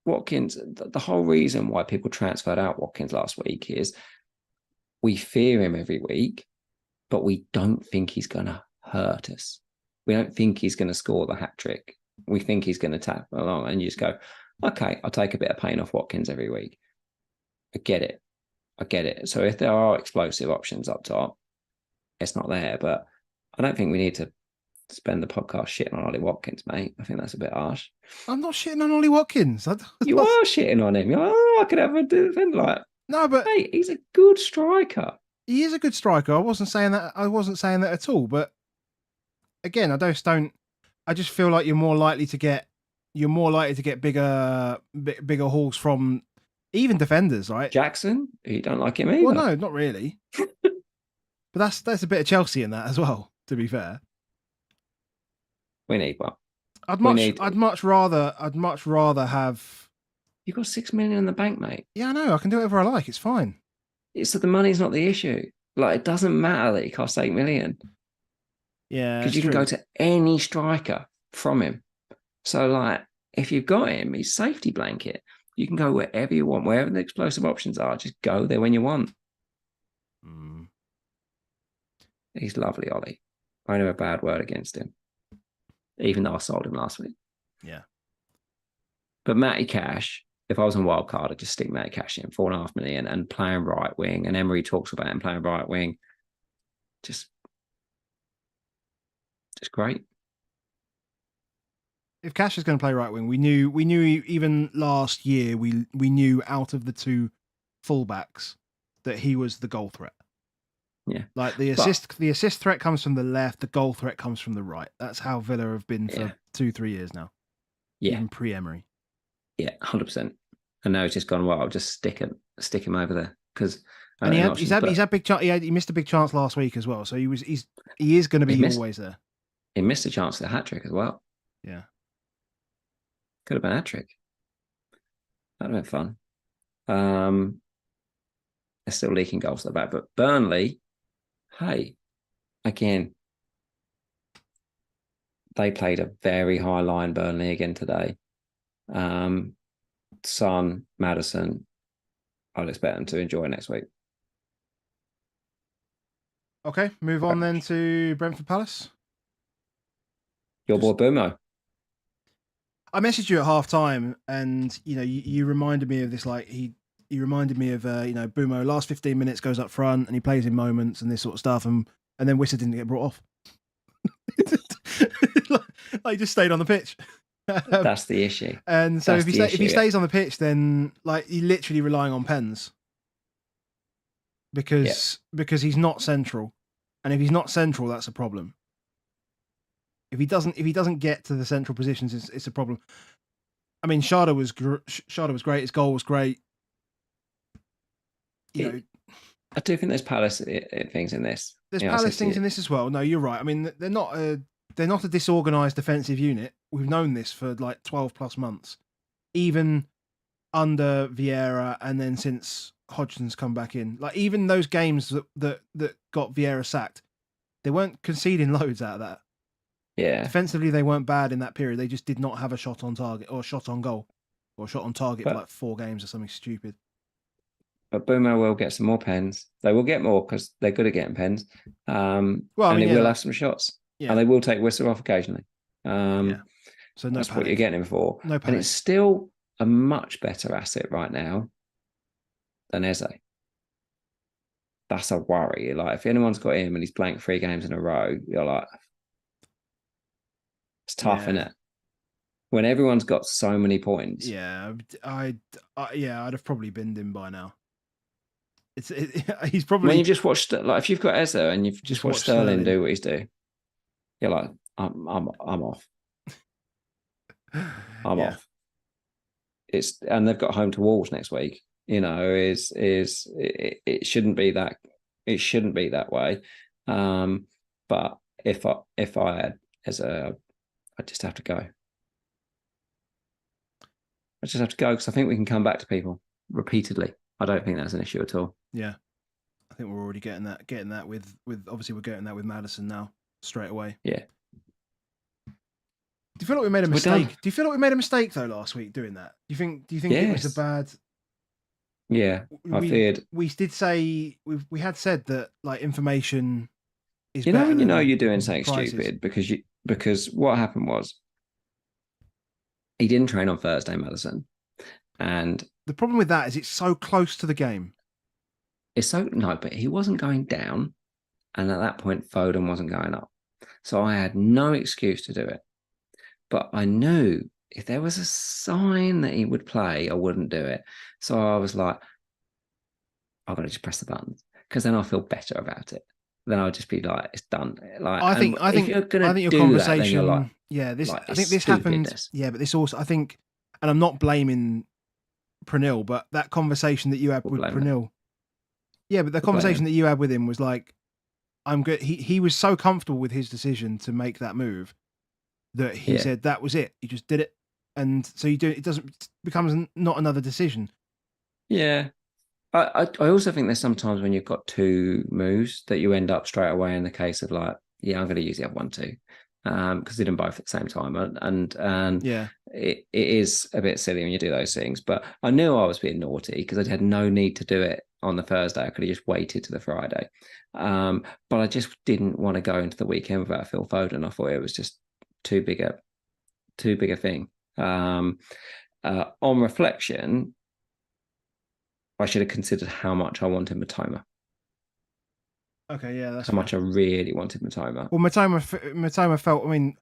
Watkins, the whole reason why people transferred out Watkins last week is we fear him every week, but we don't think he's going to hurt us. We don't think he's going to score the hat trick. We think he's going to tap along, and you just go, okay, I'll take a bit of pain off Watkins every week. I get it. So if there are explosive options up top, it's not there. But I don't think we need to spend the podcast shitting on Ollie Watkins, mate. I think that's a bit harsh. I'm not shitting on Ollie Watkins. You are shitting on him. You're like, oh, I could have a defend like. No, but mate, he's a good striker. He is a good striker. I wasn't saying that at all. But again, I just feel like you're more likely to get bigger hauls from even defenders, right? Jackson, you don't like him either. Well, no, not really. But that's a bit of Chelsea in that as well, to be fair. We need one. I'd much rather have. You've got 6 million in the bank, mate. Yeah, I know. I can do whatever I like. It's fine. So the money's not the issue. Like, it doesn't matter that he costs 8 million. Yeah, because you can go to any striker from him. So, like, if you've got him, he's safety blanket. You can go wherever you want, wherever the explosive options are. Just go there when you want. He's lovely, Ollie. I don't have a bad word against him, even though I sold him last week. Yeah. But Matty Cash, if I was on Wildcard, I'd just stick Matty Cash in, 4.5 million, and playing right wing. And Emery talks about him playing right wing. Just great. If Cash is going to play right wing, we knew even last year we knew out of the two fullbacks that he was the goal threat. Yeah, like the assist threat comes from the left, the goal threat comes from the right. That's how Villa have been for 2-3 years now. Yeah, even pre-Emery. Yeah, 100%. And now it's just gone. Well, I'll just stick him over there because. And he's had big chance. He missed a big chance last week as well. So he is going to be always there. He missed a chance at the hat trick as well. Yeah, could have been a hat trick. That'd have been fun. They're still leaking goals at the back, but Burnley, hey, again, they played a very high line. Burnley again today. Son, Maddison, I'll expect them to enjoy next week. Okay, move on then to Brentford Palace. Your boy Boomo. I messaged you at half time, and you reminded me of this. Like he reminded me of Boomo. Last 15 minutes goes up front, and he plays in moments and this sort of stuff, and then Wissa didn't get brought off. Like, he just stayed on the pitch. That's the issue. And so if he stays on the pitch, then like he's literally relying on pens because he's not central, and if he's not central, that's a problem. If he doesn't get to the central positions, it's a problem. I mean, Shada was great. His goal was great. I do think there's Palace things in this. There's Palace things in this as well. No, you're right. I mean, they're not a disorganized defensive unit. We've known this for like 12 plus months, even under Vieira, and then since Hodgson's come back in. Like even those games that got Vieira sacked, they weren't conceding loads out of that. Yeah. Defensively, they weren't bad in that period. They just did not have a shot on target or shot on goal or shot on target for like 4 games or something stupid. But Boomer will get some more pens. They will get more because they're good at getting pens. And they will have some shots. Yeah. And they will take Whistle off occasionally. So that's what you're getting him for. No panic. And it's still a much better asset right now than Eze. That's a worry. Like if anyone's got him and he's blanked 3 games in a row, you're like, it's tough, isn't it? When everyone's got so many points. Yeah, I'd have probably binned him by now. He's probably when you just watched like if you've got Eze and you've just watched Sterling do what he's doing, you're like, I'm off. I'm off. And they've got home to Wolves next week. It shouldn't be that. It shouldn't be that way. But if I had Eze, I just have to go. I just have to go because I think we can come back to people repeatedly. I don't think that's an issue at all. Yeah, I think we're already getting that with obviously we're getting that with Maddison now straight away. Yeah. Do you feel like we made a So we're mistake? done. Do you feel like we made a mistake though last week doing that? Do you think it was a Yes. bad? Yeah, I We feared. did say we had said that like information is You know better when you know than you're doing something prices. stupid because what happened was he didn't train on Thursday, Madison, and The problem with that is it's so close to the game. it's so no, but he wasn't going down, and at that point Foden wasn't going up, so I had no excuse to do it. But I knew if there was a sign that he would play, I wouldn't do it. So I was like, I'm gonna just press the buttons because then I'll feel better about it. Then I'll just be like, it's done. Like, I think if you're gonna your do that, then you're conversation. like, Yeah, this like I it's think this happened. stupidness. Yeah, but this also I think, and I'm not blaming Pranil, but that conversation that you had We'll with blame it. Pranil. Yeah, but the We'll blame conversation him. that you had with him was like, I'm good. He was so comfortable with his decision to make that move that he Yeah. said that was it. He just did it, and so you do. It doesn't becomes not another decision. Yeah. I also think there's sometimes when you've got two moves that you end up straight away in the case of like, yeah, I'm going to use the other one too, because they didn't both at the same time, and Yeah, it is a bit silly when you do those things. But I knew I was being naughty because I had no need to do it on the Thursday. I could have just waited to the Friday, but I just didn't want to go into the weekend without Phil Foden. I thought it was just too big a thing. On reflection, I should have considered how much I wanted Matoma, okay, yeah, that's how much I really wanted Matoma. well. Matoma felt. I mean,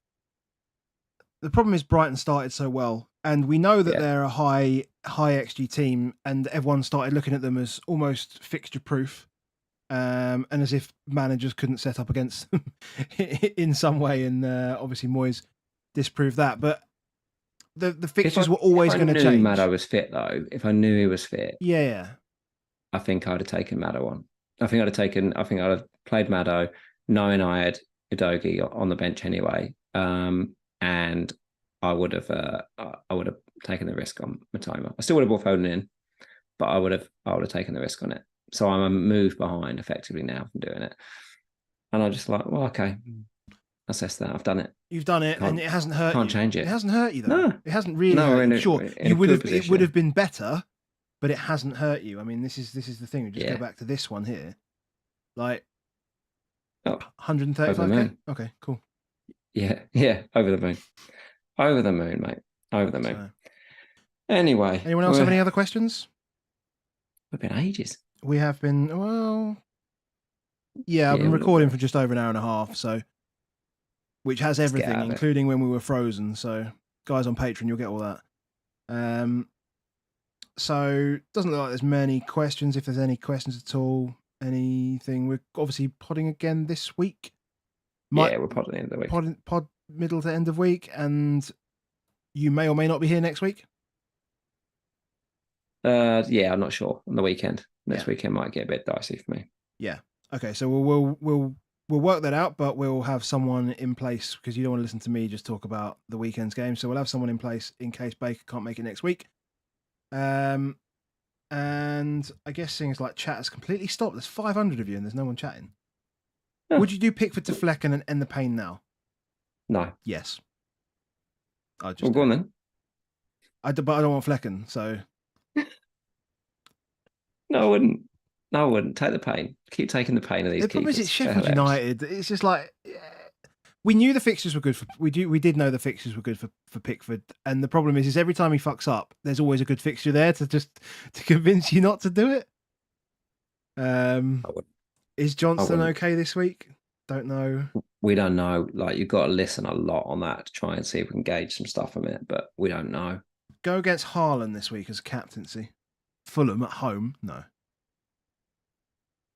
the problem is Brighton started so well, and we know that Yeah. they're a high XG team, and everyone started looking at them as almost fixture proof, and as if managers couldn't set up against them in some way. And obviously Moyes disproved that, but the fixtures were always going to change. Maddo was fit though. If I knew he was fit, Yeah. I think I'd have taken Maddo on. I think I'd have played Maddo, knowing I had Udogie on the bench anyway. And I would have taken the risk on Matoma. I still would have brought Foden in, but I would have taken the risk on it. So I'm a move behind effectively now from doing it. And I'm just like, well, okay, assess that. I've done it. You've done it, and it hasn't hurt. Can't you. change it. It hasn't hurt you though. No. It hasn't really. No, hurt you. Sure, you would have. position. It would have been better, but it hasn't hurt you. I mean, this is the thing. We just Yeah. go back to this one here, like Oh, 135k. Okay, cool. yeah, over the moon, mate, over the moon. So, Anyway, anyone else have any other questions? We've been ages. We have been. Well, yeah, I've been recording for just over an hour and a half, so which has everything, including when we were frozen. So, guys on Patreon, you'll get all that. So doesn't look like there's many questions. If there's any questions at all, anything, we're obviously podding again this week. Yeah, we're podding the end of the week. Pod middle to end of week, and you may or may not be here next week. Yeah, I'm not sure on the weekend. Next weekend might get a bit dicey for me. Yeah. Okay, so we'll work that out, but we'll have someone in place because you don't want to listen to me just talk about the weekend's game. So we'll have someone in place in case Baker can't make it next week. And I guess things like chat has completely stopped. There's 500 of you and there's no one chatting. Oh. Would you do Pickford to Flecken and end the pain now? No. Yes. Well, go on then. But I don't want Flecken, so. No, I wouldn't. Take the pain. Keep taking the pain of these. The problem is it's Sheffield United. It's just like we knew the fixtures were good for. We did know the fixtures were good for Pickford, and the problem is every time he fucks up, there's always a good fixture there to convince you not to do it. Is Johnson okay this week? Don't know. We don't know. Like you've got to listen a lot on that to try and see if we can gauge some stuff from it, but we don't know. Go against Haaland this week as captaincy. Fulham at home? No.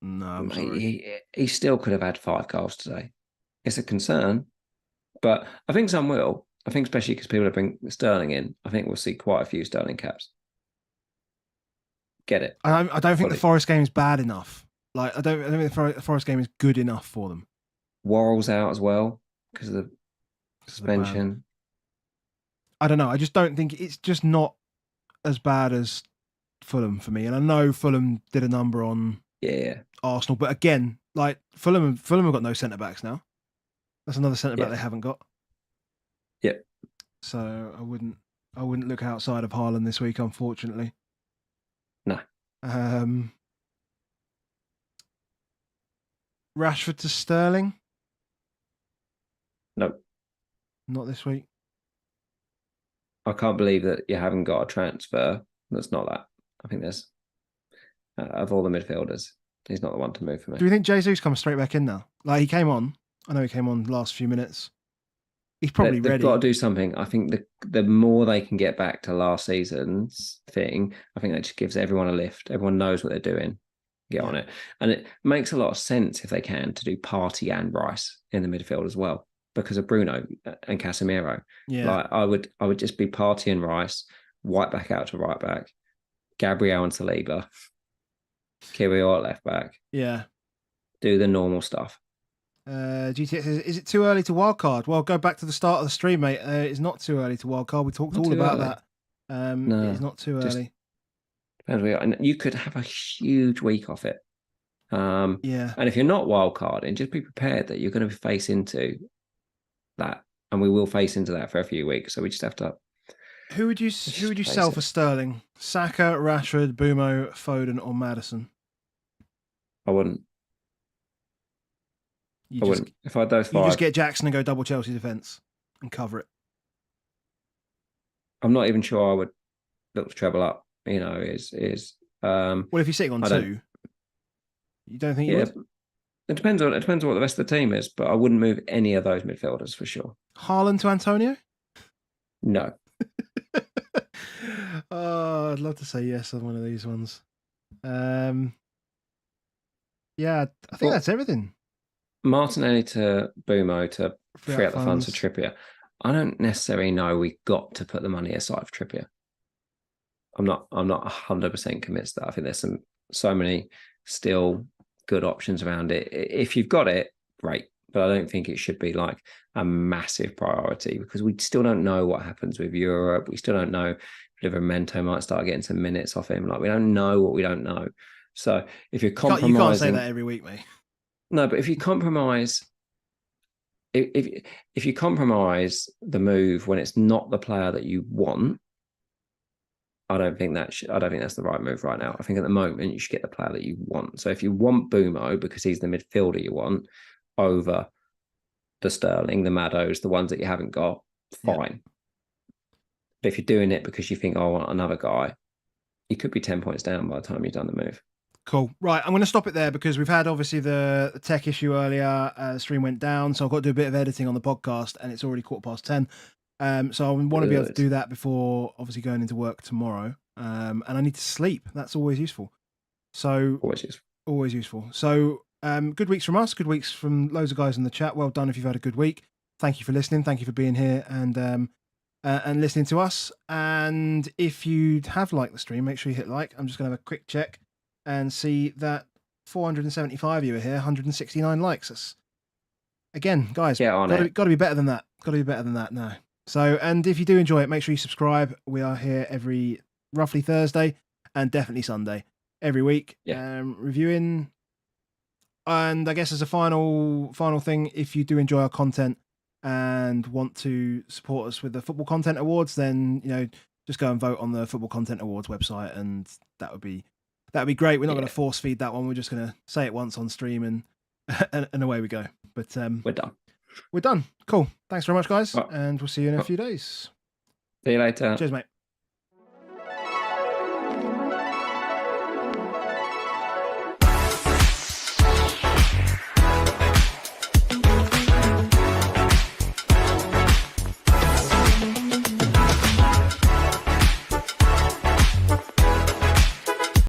No, I'm sorry. He still could have had 5 goals today. It's a concern, but I think some will. I think especially because people are bringing Sterling in. I think we'll see quite a few Sterling caps. Get it? I don't think the Forest game is bad enough. Like I don't think the Forest game is good enough for them. Worrell's out as well because of the suspension. I don't know. I just don't think it's just not as bad as Fulham for me. And I know Fulham did a number on Arsenal, but again, like Fulham have got no centre backs now. That's another centre back they haven't got. Yep. so I wouldn't look outside of Haaland this week, unfortunately. No. Rashford to Sterling? No. Not this week. I can't believe that you haven't got a transfer that's not that. I think there's, of all the midfielders, he's not the one to move for me. Do we think Jesus comes straight back in now? Like, he came on. I know he came on the last few minutes. He's probably They've ready. got to do something. I think the more they can get back to last season's thing, I think that just gives everyone a lift. Everyone knows what they're doing. Get on it. And it makes a lot of sense if they can to do Partey and Rice in the midfield as well, because of Bruno and Casemiro. Yeah. Like I would just be Partey and Rice, white back out to right back, Gabriel and Saliba, Kirill at left back. Yeah. Do the normal stuff. GTX says, is it too early to wildcard? Well, go back to the start of the stream, mate. It's not too early to wildcard. We talked all about that. No, it's not too early. And you could have a huge week off it. Yeah. And if you're not wildcarding, just be prepared that you're going to face into that, and we will face into that for a few weeks. So we just have to. Who would you sell for Sterling? Saka, Rashford, Bumo, Foden, or Maddison? I wouldn't. Wouldn't. If I had those five, you just get Jackson and go double Chelsea defence and cover it. I'm not even sure I would look to treble up. Well, if you're sitting on two, you don't think you would? It depends on what the rest of the team is, but I wouldn't move any of those midfielders for sure. Haaland to Antonio? No. Oh, I'd love to say yes on one of these ones. Yeah, I think that's everything. Martinelli to Bumo to free up the funds for Trippier. I don't necessarily know we got to put the money aside for Trippier. I'm not 100% convinced that. I think there's so many still good options around it. If you've got it, great. But I don't think it should be like a massive priority, because we still don't know what happens with Europe. We still don't know if Livramento might start getting some minutes off him. Like, we don't know what we don't know. So if you're compromising, you can't say that every week, mate. No, but if you compromise, if you compromise the move when it's not the player that you want, I don't think that's the right move right now. I think at the moment you should get the player that you want. So if you want Bumo because he's the midfielder you want over the Sterling, the Maddows, the ones that you haven't got, fine. Yeah. But if you're doing it because you think, oh, I want another guy, you could be 10 points down by the time you've done the move. Cool. Right, I'm going to stop it there because we've had obviously the tech issue earlier. Stream went down, so I've got to do a bit of editing on the podcast, and it's already 10:15. So I want to be able to do that before obviously going into work tomorrow. And I need to sleep. That's always useful. So always useful. So good weeks from us. Good weeks from loads of guys in the chat. Well done if you've had a good week. Thank you for listening. Thank you for being here and listening to us. And if you have liked the stream, make sure you hit like. I'm just going to have a quick check and see that 475 of you are here, 169 likes. That's, again, guys, got to be better than that. Got to be better than that now. So, and if you do enjoy it, make sure you subscribe. We are here every roughly Thursday and definitely Sunday every week, reviewing. And I guess as a final thing, if you do enjoy our content and want to support us with the Football Content Awards, then just go and vote on the Football Content Awards website, and that would be great. We're not going to force feed that one. We're just going to say it once on stream and away we go. But we're done. We're done. Cool. Thanks very much, guys, and we'll see you in a few days. See you later. Cheers, mate.